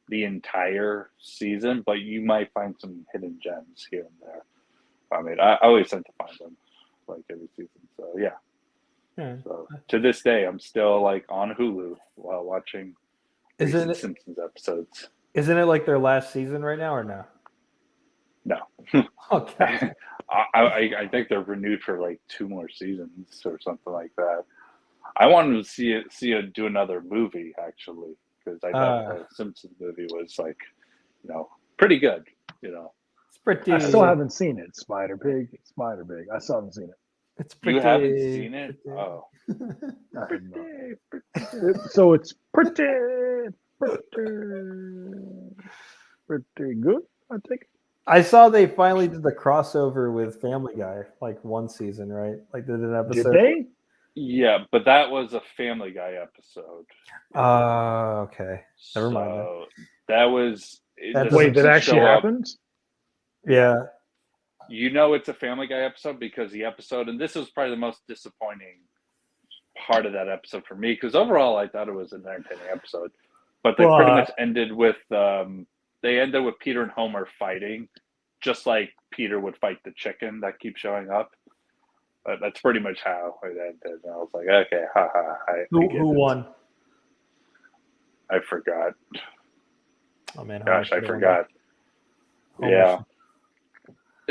[SPEAKER 2] the entire season, but you might find some hidden gems here and there. I mean, I always tend to find them like every season. So yeah. So to this day, I'm still like on Hulu while watching recent Simpsons episodes.
[SPEAKER 1] Isn't it like their last season right now, or no?
[SPEAKER 2] No.
[SPEAKER 1] Okay.
[SPEAKER 2] I think they're renewed for like 2 more seasons or something like that. I wanted to see it do another movie actually, because I thought the Simpsons movie was like, pretty good.
[SPEAKER 1] It's pretty.
[SPEAKER 4] I still haven't seen it. Spider Pig. I still haven't seen it.
[SPEAKER 1] It's pretty.
[SPEAKER 2] You haven't seen it? Oh.
[SPEAKER 4] So it's pretty good. I think.
[SPEAKER 1] I saw they finally did the crossover with Family Guy, like one season, right? Like they did an episode.
[SPEAKER 4] Did they?
[SPEAKER 2] Yeah, but that was a Family Guy episode.
[SPEAKER 1] Okay. Never mind then.
[SPEAKER 2] So that was
[SPEAKER 1] That
[SPEAKER 2] the
[SPEAKER 4] Wait, that
[SPEAKER 2] Simpsons
[SPEAKER 4] actually
[SPEAKER 2] show up.
[SPEAKER 4] happened?
[SPEAKER 1] Yeah.
[SPEAKER 2] You know it's a Family Guy episode because the episode, and this was probably the most disappointing part of that episode for me, because overall I thought it was an entertaining episode, but they pretty much ended with Peter and Homer fighting, just like Peter would fight the chicken that keeps showing up. But that's pretty much how it ended. And I was like, okay, haha.
[SPEAKER 1] Who won?
[SPEAKER 2] I forgot.
[SPEAKER 1] Oh man,
[SPEAKER 2] Gosh, I
[SPEAKER 1] Homer
[SPEAKER 2] forgot.
[SPEAKER 1] Homer
[SPEAKER 2] Yeah.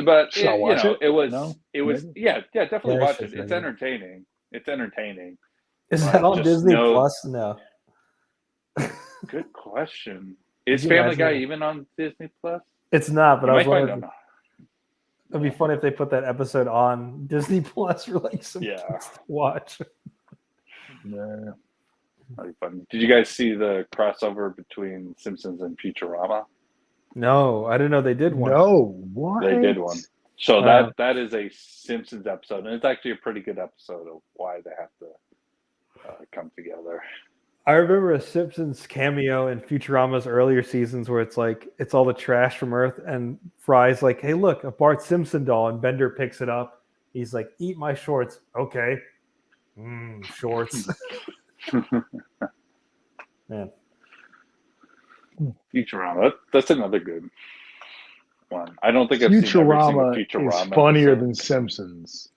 [SPEAKER 2] But
[SPEAKER 4] Should I watch it?
[SPEAKER 2] it was
[SPEAKER 4] No?
[SPEAKER 2] yeah, definitely
[SPEAKER 1] Yeah,
[SPEAKER 2] watch
[SPEAKER 1] should,
[SPEAKER 2] it. It's
[SPEAKER 1] maybe.
[SPEAKER 2] entertaining. It's entertaining.
[SPEAKER 1] Is that on
[SPEAKER 2] Just
[SPEAKER 1] Disney
[SPEAKER 2] know-
[SPEAKER 1] Plus? No.
[SPEAKER 2] Good question. Is
[SPEAKER 1] Could you
[SPEAKER 2] Family Guy
[SPEAKER 1] imagine?
[SPEAKER 2] even on Disney Plus?
[SPEAKER 1] It's not, but
[SPEAKER 2] You
[SPEAKER 1] I was
[SPEAKER 2] might find
[SPEAKER 1] wondering.
[SPEAKER 2] out.
[SPEAKER 1] It'd be funny if they put that episode on Disney Plus for like some
[SPEAKER 2] Yeah.
[SPEAKER 1] kids to watch.
[SPEAKER 4] Yeah.
[SPEAKER 2] That'd be fun. Did you guys see the crossover between Simpsons and Futurama?
[SPEAKER 1] No, I didn't know they did one.
[SPEAKER 4] No, what?
[SPEAKER 2] They did one. So
[SPEAKER 1] Wow.
[SPEAKER 2] that is a Simpsons episode, and it's actually a pretty good episode of why they have to come together.
[SPEAKER 1] I remember a Simpsons cameo in Futurama's earlier seasons where it's like it's all the trash from Earth, and Fry's like, "Hey, look, a Bart Simpson doll," and Bender picks it up. He's like, "Eat my shorts." Okay. Shorts. Man.
[SPEAKER 2] Futurama. That's another good one. I don't think I've seen every single
[SPEAKER 4] Futurama
[SPEAKER 2] Futurama
[SPEAKER 4] is funnier
[SPEAKER 2] episode.
[SPEAKER 4] than Simpsons.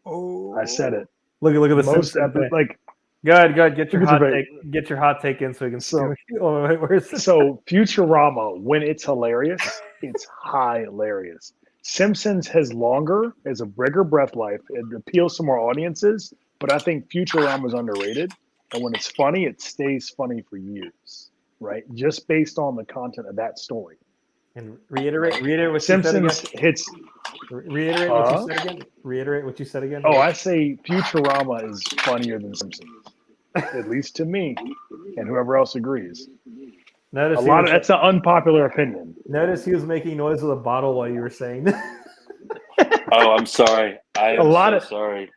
[SPEAKER 1] Oh,
[SPEAKER 4] I said it.
[SPEAKER 1] Look at the
[SPEAKER 4] Most
[SPEAKER 1] Simpsons thing.
[SPEAKER 4] like
[SPEAKER 1] Good. Get your
[SPEAKER 4] Look
[SPEAKER 1] hot
[SPEAKER 4] at your
[SPEAKER 1] take. Get your hot take in so we can.
[SPEAKER 4] So-
[SPEAKER 1] Oh, wait, where's this?
[SPEAKER 4] so Futurama, when it's hilarious, it's hilarious. Simpsons has longer, has a bigger breath life. It appeals to more audiences, but I think Futurama is underrated. And when it's funny, it stays funny for years, right? Just based on the content of that story.
[SPEAKER 1] And reiterate what
[SPEAKER 4] Simpsons
[SPEAKER 1] you said again.
[SPEAKER 4] hits.
[SPEAKER 1] Reiterate what you said again. Reiterate what you said again.
[SPEAKER 4] Oh, I say Futurama is funnier than Simpsons, at least to me, and whoever else agrees.
[SPEAKER 1] Notice
[SPEAKER 4] That's an unpopular opinion.
[SPEAKER 1] Notice he was making noise with a bottle while you were saying that.
[SPEAKER 2] Oh, I'm sorry. I am
[SPEAKER 4] A lot
[SPEAKER 2] so
[SPEAKER 4] of-
[SPEAKER 2] sorry.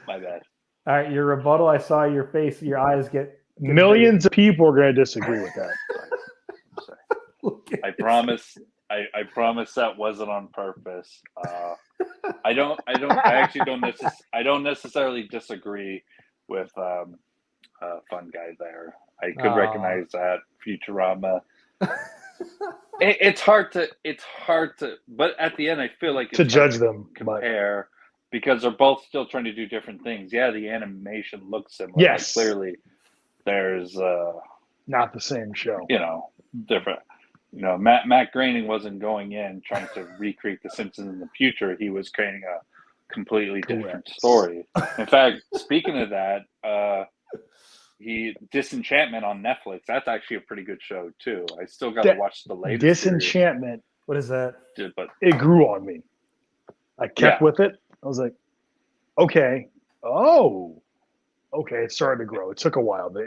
[SPEAKER 2] My bad.
[SPEAKER 1] All right, your rebuttal. I saw your face. Your eyes get
[SPEAKER 4] Millions of people are going to disagree with that.
[SPEAKER 2] I promise. I promise that wasn't on purpose. I don't necessarily disagree with Fun Guy there. I could
[SPEAKER 1] Aw.
[SPEAKER 2] recognize that Futurama. It's hard to, but at the end, I feel like it's
[SPEAKER 4] To
[SPEAKER 2] hard
[SPEAKER 4] judge
[SPEAKER 2] to
[SPEAKER 4] them, but
[SPEAKER 2] compare because they're both still trying to do different things. Yeah, the animation looks similar.
[SPEAKER 4] Yes.
[SPEAKER 2] But clearly, there's
[SPEAKER 4] not the same show.
[SPEAKER 2] different. Matt Groening wasn't going in trying to recreate The Simpsons in the future. He was creating a completely different
[SPEAKER 4] Correct.
[SPEAKER 2] story. In fact, speaking of that, Disenchantment on Netflix. That's actually a pretty good show too. I still got to watch the latest series,
[SPEAKER 4] Disenchantment,
[SPEAKER 1] What is that?
[SPEAKER 2] but
[SPEAKER 4] it grew on me. I kept with it. I was like, okay. Oh, okay. It started to grow. It took a while. The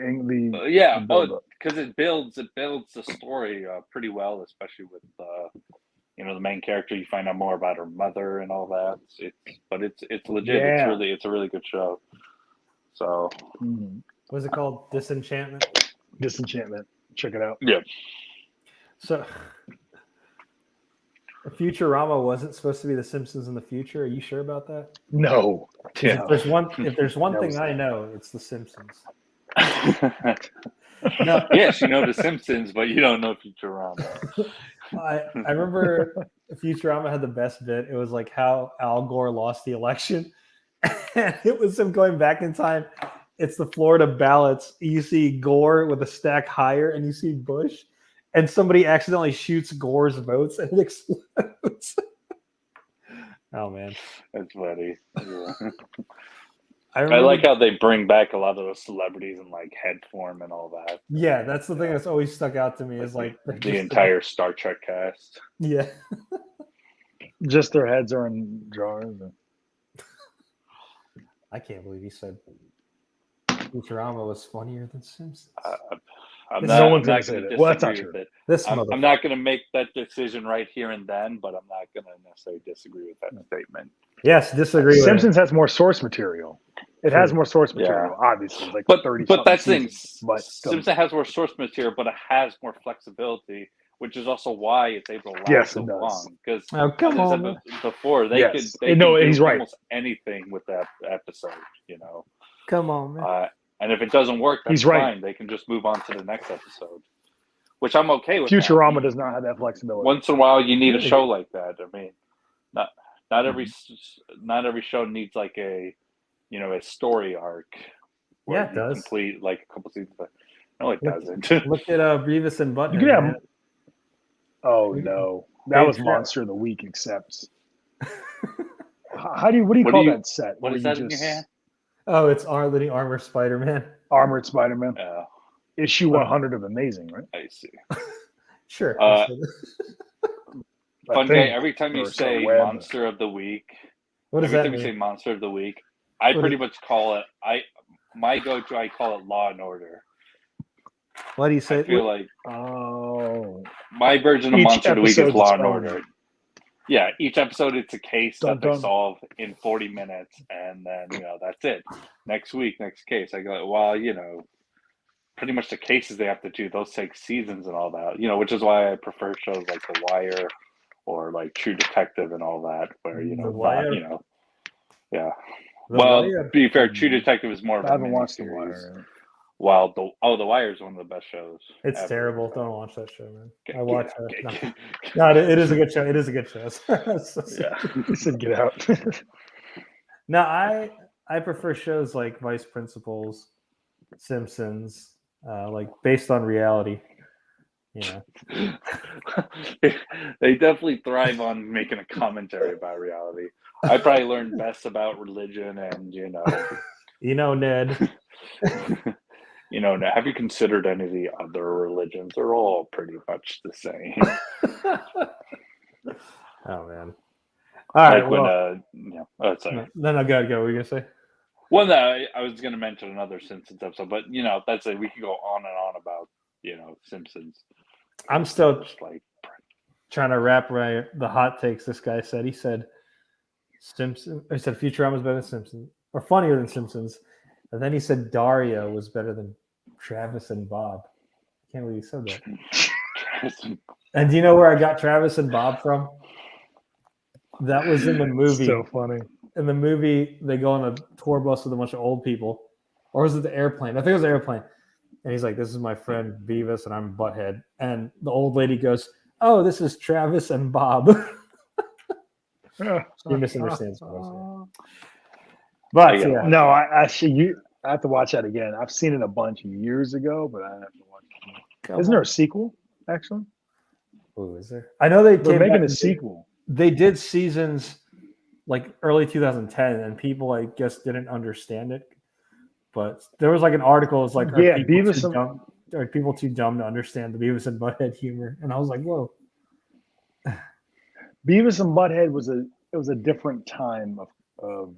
[SPEAKER 4] build-up.
[SPEAKER 2] because it builds the story pretty well, especially with the main character. You find out more about her mother and all that. It's legit.
[SPEAKER 4] Yeah.
[SPEAKER 2] It's a really good show. So
[SPEAKER 4] Mhm.
[SPEAKER 1] What is it called? Disenchantment.
[SPEAKER 4] Disenchantment. Check it out.
[SPEAKER 2] yeah,
[SPEAKER 1] So, Futurama wasn't supposed to be The Simpsons in the future. Are you sure about that?
[SPEAKER 4] No.
[SPEAKER 1] 'Cause
[SPEAKER 2] yeah.
[SPEAKER 1] If there's one
[SPEAKER 4] That
[SPEAKER 1] thing
[SPEAKER 4] was-
[SPEAKER 1] I know, it's The Simpsons. No,
[SPEAKER 2] Yes, you know The Simpsons, but you don't know Futurama.
[SPEAKER 1] I remember Futurama had the best bit. It was like how Al Gore lost the election. And it was him going back in time. It's the Florida ballots. You see Gore with a stack higher, and you see Bush, and somebody accidentally shoots Gore's votes, and it explodes. Oh man,
[SPEAKER 2] That's funny. Yeah.
[SPEAKER 1] I
[SPEAKER 2] I like how they bring back a lot of those celebrities in like head form and all that.
[SPEAKER 1] Yeah, that's the thing that's always stuck out to me is like
[SPEAKER 2] The entire Star Trek cast.
[SPEAKER 1] Yeah.
[SPEAKER 4] Just their heads are in jars.
[SPEAKER 1] I can't believe you said Futurama was funnier than Simpsons.
[SPEAKER 2] I'm
[SPEAKER 1] No
[SPEAKER 2] not,
[SPEAKER 4] one's
[SPEAKER 2] I'm
[SPEAKER 4] gonna
[SPEAKER 2] not
[SPEAKER 4] say
[SPEAKER 2] going to
[SPEAKER 4] that. Well, that's not
[SPEAKER 2] disagree with
[SPEAKER 4] true.
[SPEAKER 2] it.
[SPEAKER 1] This
[SPEAKER 2] I'm
[SPEAKER 1] motherfucker.
[SPEAKER 2] not going to make that decision right here and then, but I'm not going to necessarily disagree with that statement.
[SPEAKER 1] Yes, disagree with
[SPEAKER 4] Simpsons
[SPEAKER 1] it.
[SPEAKER 4] has more source material. It has
[SPEAKER 1] True.
[SPEAKER 4] more source
[SPEAKER 2] Yeah.
[SPEAKER 4] material, obviously. It's like
[SPEAKER 2] But
[SPEAKER 4] 30
[SPEAKER 2] that's the thing.
[SPEAKER 4] seasons. But
[SPEAKER 2] Simpson has more source material, but it has more flexibility, which is also why it's able to last
[SPEAKER 4] Yes,
[SPEAKER 2] so
[SPEAKER 4] it does.
[SPEAKER 2] long. Because
[SPEAKER 1] Oh, come
[SPEAKER 2] as I
[SPEAKER 1] on,
[SPEAKER 2] said
[SPEAKER 1] man.
[SPEAKER 2] before, they
[SPEAKER 4] Yes.
[SPEAKER 2] could
[SPEAKER 4] No,
[SPEAKER 2] do
[SPEAKER 4] he's right.
[SPEAKER 2] almost anything with that episode.
[SPEAKER 1] Come on, man.
[SPEAKER 2] And if it doesn't work, that's
[SPEAKER 4] He's right.
[SPEAKER 2] fine. They can just move on to the next episode, which I'm okay with.
[SPEAKER 4] Futurama does not have that flexibility.
[SPEAKER 2] Once in a while, you need a
[SPEAKER 1] Really?
[SPEAKER 2] show like that. I mean, not every show needs like a story arc. Where
[SPEAKER 1] Yeah, it
[SPEAKER 2] you
[SPEAKER 1] does.
[SPEAKER 2] complete like a couple seasons. No, it
[SPEAKER 1] Look-
[SPEAKER 2] doesn't.
[SPEAKER 1] Look at Beavis and Butthead.
[SPEAKER 4] You could have.
[SPEAKER 1] man.
[SPEAKER 4] Oh no, that was
[SPEAKER 1] Patriot.
[SPEAKER 4] Monster of the Week. Accepts. What do you call that set?
[SPEAKER 2] What
[SPEAKER 4] where
[SPEAKER 2] is
[SPEAKER 4] you
[SPEAKER 2] that in your
[SPEAKER 4] just-
[SPEAKER 2] hand?
[SPEAKER 1] Oh, it's the Armor Spider-Man.
[SPEAKER 4] Armored Spider-Man.
[SPEAKER 2] Oh,
[SPEAKER 4] Issue 100 of Amazing, right?
[SPEAKER 2] I see.
[SPEAKER 1] Sure.
[SPEAKER 2] Uh,
[SPEAKER 4] I
[SPEAKER 2] Fun guy.
[SPEAKER 4] think.
[SPEAKER 2] Every time you
[SPEAKER 4] Or
[SPEAKER 2] say
[SPEAKER 4] some web.
[SPEAKER 2] Monster of the Week,
[SPEAKER 1] what does
[SPEAKER 2] every
[SPEAKER 1] that
[SPEAKER 2] time you say
[SPEAKER 1] mean?
[SPEAKER 2] Monster of the Week, I
[SPEAKER 1] What
[SPEAKER 2] pretty
[SPEAKER 1] is-
[SPEAKER 2] much call it. My go-to. I call it Law and Order.
[SPEAKER 1] Why do you say
[SPEAKER 2] I feel like
[SPEAKER 4] Oh.
[SPEAKER 2] my version of
[SPEAKER 4] Each
[SPEAKER 2] Monster of the Week is
[SPEAKER 4] episode's
[SPEAKER 2] Law
[SPEAKER 4] its
[SPEAKER 2] and
[SPEAKER 4] own.
[SPEAKER 2] Order. Yeah, each episode it's a case
[SPEAKER 4] Dun,
[SPEAKER 2] that they
[SPEAKER 4] dun.
[SPEAKER 2] solve in 40 minutes, and then that's it. Next week, next case. I go, well, pretty much the cases they have to do, those take seasons and all that. Which is why I prefer shows like The Wire or like True Detective and all that, where
[SPEAKER 1] The Wire?
[SPEAKER 2] yeah.
[SPEAKER 1] The
[SPEAKER 2] Well,
[SPEAKER 1] Wire?
[SPEAKER 2] to be fair, True Detective is more of
[SPEAKER 4] I
[SPEAKER 2] a
[SPEAKER 4] haven't watched The
[SPEAKER 2] miniseries.
[SPEAKER 4] Wire.
[SPEAKER 2] While The Wire is one of the best shows.
[SPEAKER 1] It's
[SPEAKER 2] ever.
[SPEAKER 1] terrible. Don't watch that show, man.
[SPEAKER 2] Get
[SPEAKER 1] I watch
[SPEAKER 2] out,
[SPEAKER 1] it.
[SPEAKER 2] get-
[SPEAKER 1] No, it is a good show. It is a good show.
[SPEAKER 2] Yeah.
[SPEAKER 4] He said, "Get out."
[SPEAKER 1] No, I prefer shows like Vice Principals, Simpsons, like based on reality.
[SPEAKER 2] They definitely thrive on making a commentary about reality. I probably learned best about religion and
[SPEAKER 1] Ned.
[SPEAKER 2] now, have you considered any of the other religions? They're all pretty much the same.
[SPEAKER 1] Oh man. All right.
[SPEAKER 2] Like when
[SPEAKER 1] Well,
[SPEAKER 2] sorry.
[SPEAKER 1] no, go. What were you gonna say?
[SPEAKER 2] Well, no, I was going to mention another Simpsons episode, but that's it. We could go on and on about Simpsons.
[SPEAKER 1] I'm still
[SPEAKER 2] Just like
[SPEAKER 1] trying to wrap the hot takes this guy said. He said Simpsons. He said Futurama was better than Simpsons, or funnier than Simpsons. And then he said Dario was better than Travis and Bob. I can't believe he said that. And do you know where I got Travis and Bob from? That was in the movie.
[SPEAKER 4] So funny.
[SPEAKER 1] In the movie, they go on a tour bus with a bunch of old people. Or was it the airplane? I think it was the airplane. And he's like, this is my friend Beavis, and I'm Butthead. And the old lady goes, oh, this is Travis and Bob. She misunderstands us. But yeah.
[SPEAKER 4] No, I have to watch that again. I've seen it a bunch of years ago, but I have to watch it again. Isn't there a sequel, actually?
[SPEAKER 1] Who is there? I know they're
[SPEAKER 4] making a sequel.
[SPEAKER 1] They did seasons like early 2010, and people, I guess, didn't understand it. But there was like an article. It's like,
[SPEAKER 4] Yeah,
[SPEAKER 1] are people too dumb to understand the Beavis and Butthead humor? And I was like, whoa.
[SPEAKER 4] Beavis and Butthead was a different time of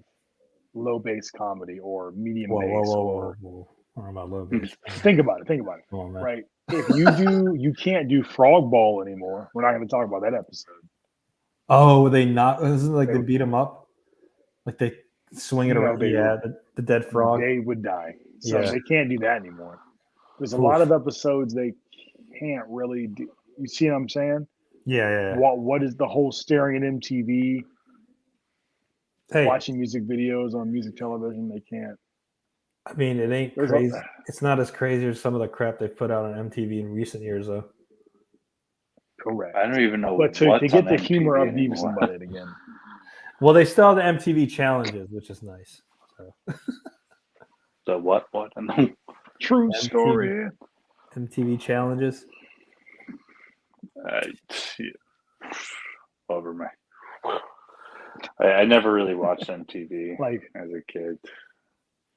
[SPEAKER 4] low base comedy or medium base.
[SPEAKER 1] Whoa. I don't know about low base.
[SPEAKER 4] Think about it.
[SPEAKER 1] Come on, man.
[SPEAKER 4] Right. If you can't do frog ball anymore. We're not going to talk about that episode.
[SPEAKER 1] Oh, they not? Isn't it like they beat him up? Like they swing it around?
[SPEAKER 4] they
[SPEAKER 1] Yeah, the dead frog.
[SPEAKER 4] They would die. So
[SPEAKER 1] Yeah.
[SPEAKER 4] they can't do that anymore. There's a
[SPEAKER 1] Oof.
[SPEAKER 4] lot of episodes they can't really do. You see what I'm saying?
[SPEAKER 1] Yeah.
[SPEAKER 4] What is the whole staring at MTV,
[SPEAKER 1] Hey,
[SPEAKER 4] watching music videos on music television? They can't.
[SPEAKER 1] I mean, it ain't
[SPEAKER 4] There's
[SPEAKER 1] crazy. It's not as crazy as some of the crap they've put out on MTV in recent years, though.
[SPEAKER 4] Correct.
[SPEAKER 2] I don't even know.
[SPEAKER 4] But to
[SPEAKER 2] what's
[SPEAKER 4] get
[SPEAKER 2] on
[SPEAKER 4] the humor
[SPEAKER 2] MTV
[SPEAKER 4] of Beavis and
[SPEAKER 2] anymore.
[SPEAKER 4] Butthead again.
[SPEAKER 1] Well, they still have the MTV challenges, which is nice. So.
[SPEAKER 2] The what?
[SPEAKER 4] True
[SPEAKER 1] MTV.
[SPEAKER 4] story.
[SPEAKER 1] MTV challenges.
[SPEAKER 2] Over me. I never really watched MTV
[SPEAKER 4] Like
[SPEAKER 2] as a kid.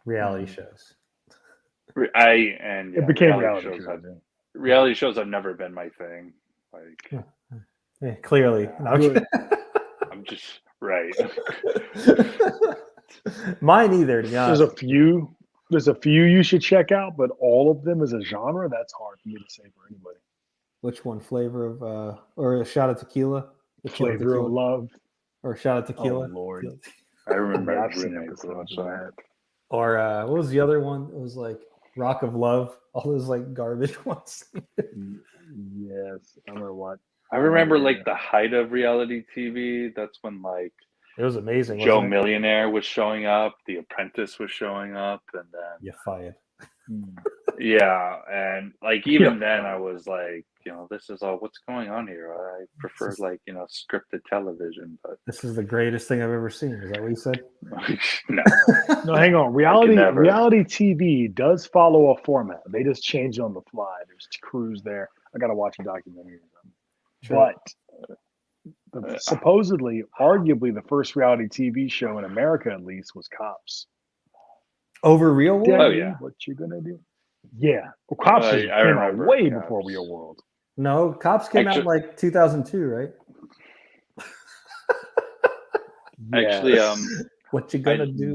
[SPEAKER 1] Reality shows.
[SPEAKER 4] it became reality shows.
[SPEAKER 2] Reality shows have never been my thing. Like
[SPEAKER 1] Yeah, clearly. No,
[SPEAKER 4] Good.
[SPEAKER 2] I'm just right.
[SPEAKER 1] mine either, to be honest.
[SPEAKER 4] There's a few. There's a few you should check out, but all of them as a genre, that's hard for me to say for anybody.
[SPEAKER 1] Which one? Flavor of or a shot of tequila?
[SPEAKER 4] Flavor
[SPEAKER 1] Tequila?
[SPEAKER 4] of Love.
[SPEAKER 1] Or a shot of tequila?
[SPEAKER 4] Oh Lord.
[SPEAKER 2] I remember
[SPEAKER 4] Yeah, I've seen
[SPEAKER 2] roommates
[SPEAKER 4] episodes
[SPEAKER 2] watch
[SPEAKER 4] of
[SPEAKER 2] that.
[SPEAKER 1] Or what was the other one? It was like Rock of Love. All those like garbage ones.
[SPEAKER 4] Yes, I remember what.
[SPEAKER 2] I remember like the height of reality TV. That's when like
[SPEAKER 1] It was amazing.
[SPEAKER 2] Joe
[SPEAKER 1] wasn't it?
[SPEAKER 2] Millionaire was showing up, The Apprentice was showing up, and then
[SPEAKER 1] You fired.
[SPEAKER 2] yeah, and like even then I was like, this is all what's going on here. I prefer like scripted television, but
[SPEAKER 1] This is the greatest thing I've ever seen. Is that what you said?
[SPEAKER 2] no.
[SPEAKER 4] No, hang on.
[SPEAKER 2] never.
[SPEAKER 4] Reality TV does follow a format. They just change it on the fly. There's crews there. I gotta watch a documentary of them.
[SPEAKER 1] Sure.
[SPEAKER 4] But supposedly, arguably, the first reality TV show in America, at least, was Cops.
[SPEAKER 1] Over Real World?
[SPEAKER 2] Oh, yeah.
[SPEAKER 4] What you gonna do? Yeah, well, Cops
[SPEAKER 2] I
[SPEAKER 4] came out
[SPEAKER 2] remember
[SPEAKER 4] way
[SPEAKER 2] Cops.
[SPEAKER 4] before Real World.
[SPEAKER 1] No, Cops came out in like 2002, right?
[SPEAKER 2] Actually,
[SPEAKER 1] What you gonna do?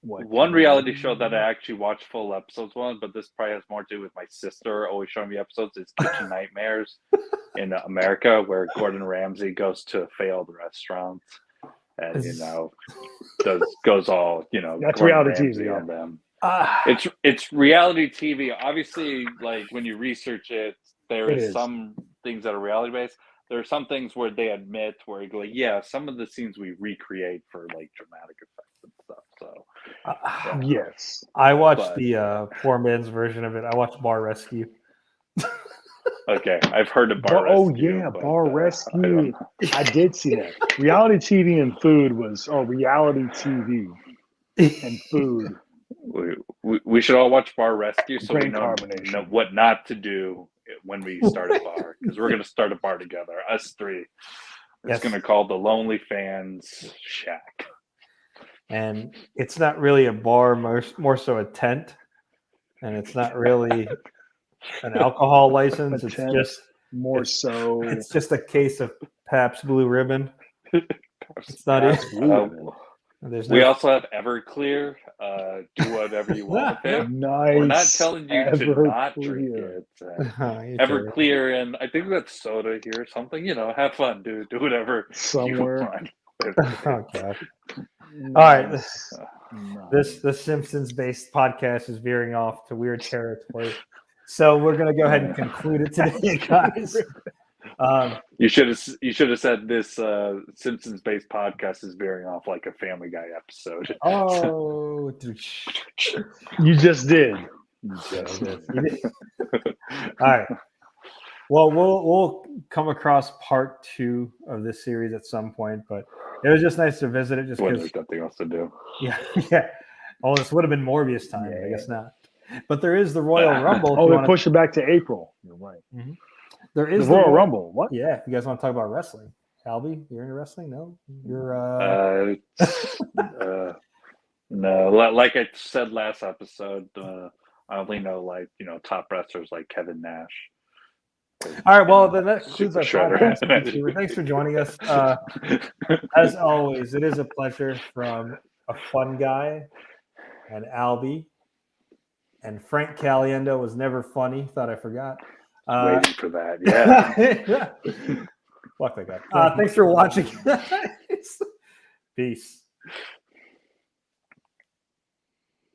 [SPEAKER 2] One reality show that I actually watched full episodes on, but this probably has more to do with my sister always showing me episodes, is Kitchen Nightmares in America, where Gordon Ramsay goes to a failed restaurant and goes all
[SPEAKER 4] That's
[SPEAKER 2] Gordon
[SPEAKER 4] reality
[SPEAKER 2] Ramsay
[SPEAKER 4] TV,
[SPEAKER 2] on them. It's reality TV. Obviously, like when you research it, there is some things that are reality based. There are some things where they admit where you go, like, yeah, some of the scenes we recreate for like dramatic effects and stuff. So
[SPEAKER 4] yes,
[SPEAKER 1] I watched the poor man's version of it. I watched Bar Rescue.
[SPEAKER 2] Okay, I've heard of Bar Rescue.
[SPEAKER 4] Oh yeah, Bar Rescue. I did see that. Reality TV and food was reality TV and food.
[SPEAKER 2] We should all watch Bar Rescue so
[SPEAKER 4] Brain
[SPEAKER 2] we know
[SPEAKER 4] carbonation.
[SPEAKER 2] what not to do when we start a bar, because we're going to start a bar together, us three. It's going to call the LonelyFans Shack.
[SPEAKER 1] And it's not really a bar, more so a tent. And it's not really an alcohol license. It's just
[SPEAKER 4] more so.
[SPEAKER 1] It's just a case of Pabst Blue Ribbon. It's not even.
[SPEAKER 2] We also have Everclear. Do whatever you want with it.
[SPEAKER 4] Nice.
[SPEAKER 2] We're not telling you to not drink it. Everclear, and I think that's soda here or something. Have fun. Do whatever
[SPEAKER 4] somewhere.
[SPEAKER 2] You want.
[SPEAKER 1] Oh God. All right. The Simpsons-based podcast is veering off to weird territory. So we're going to go ahead and conclude it today, guys.
[SPEAKER 2] You should have said this Simpsons-based podcast is veering off like a Family Guy episode.
[SPEAKER 1] Oh,
[SPEAKER 4] you just did.
[SPEAKER 1] All right. Well, we'll come across part 2 of this series at some point, but it was just nice to visit it. Just
[SPEAKER 2] because there's nothing else to do.
[SPEAKER 1] Yeah. Oh, this would have been Morbius time. I guess not. But there is the Royal Rumble.
[SPEAKER 4] Oh, they pushed it back to April. You're right.
[SPEAKER 1] Mm-hmm. There is
[SPEAKER 4] the Royal Rumble. What?
[SPEAKER 1] Yeah, if you guys want to talk about wrestling. Albie, you're into wrestling? No? You're
[SPEAKER 2] no. Like I said last episode, I only know top wrestlers like Kevin Nash.
[SPEAKER 1] All right, well, then that concludes our podcast. Thanks for joining us. As always, it is a pleasure from a fun guy and Albie. And Frank Caliendo was never funny. Thought I forgot.
[SPEAKER 2] Waiting for that, yeah.
[SPEAKER 1] Fuck that guy. Thanks for watching. Peace.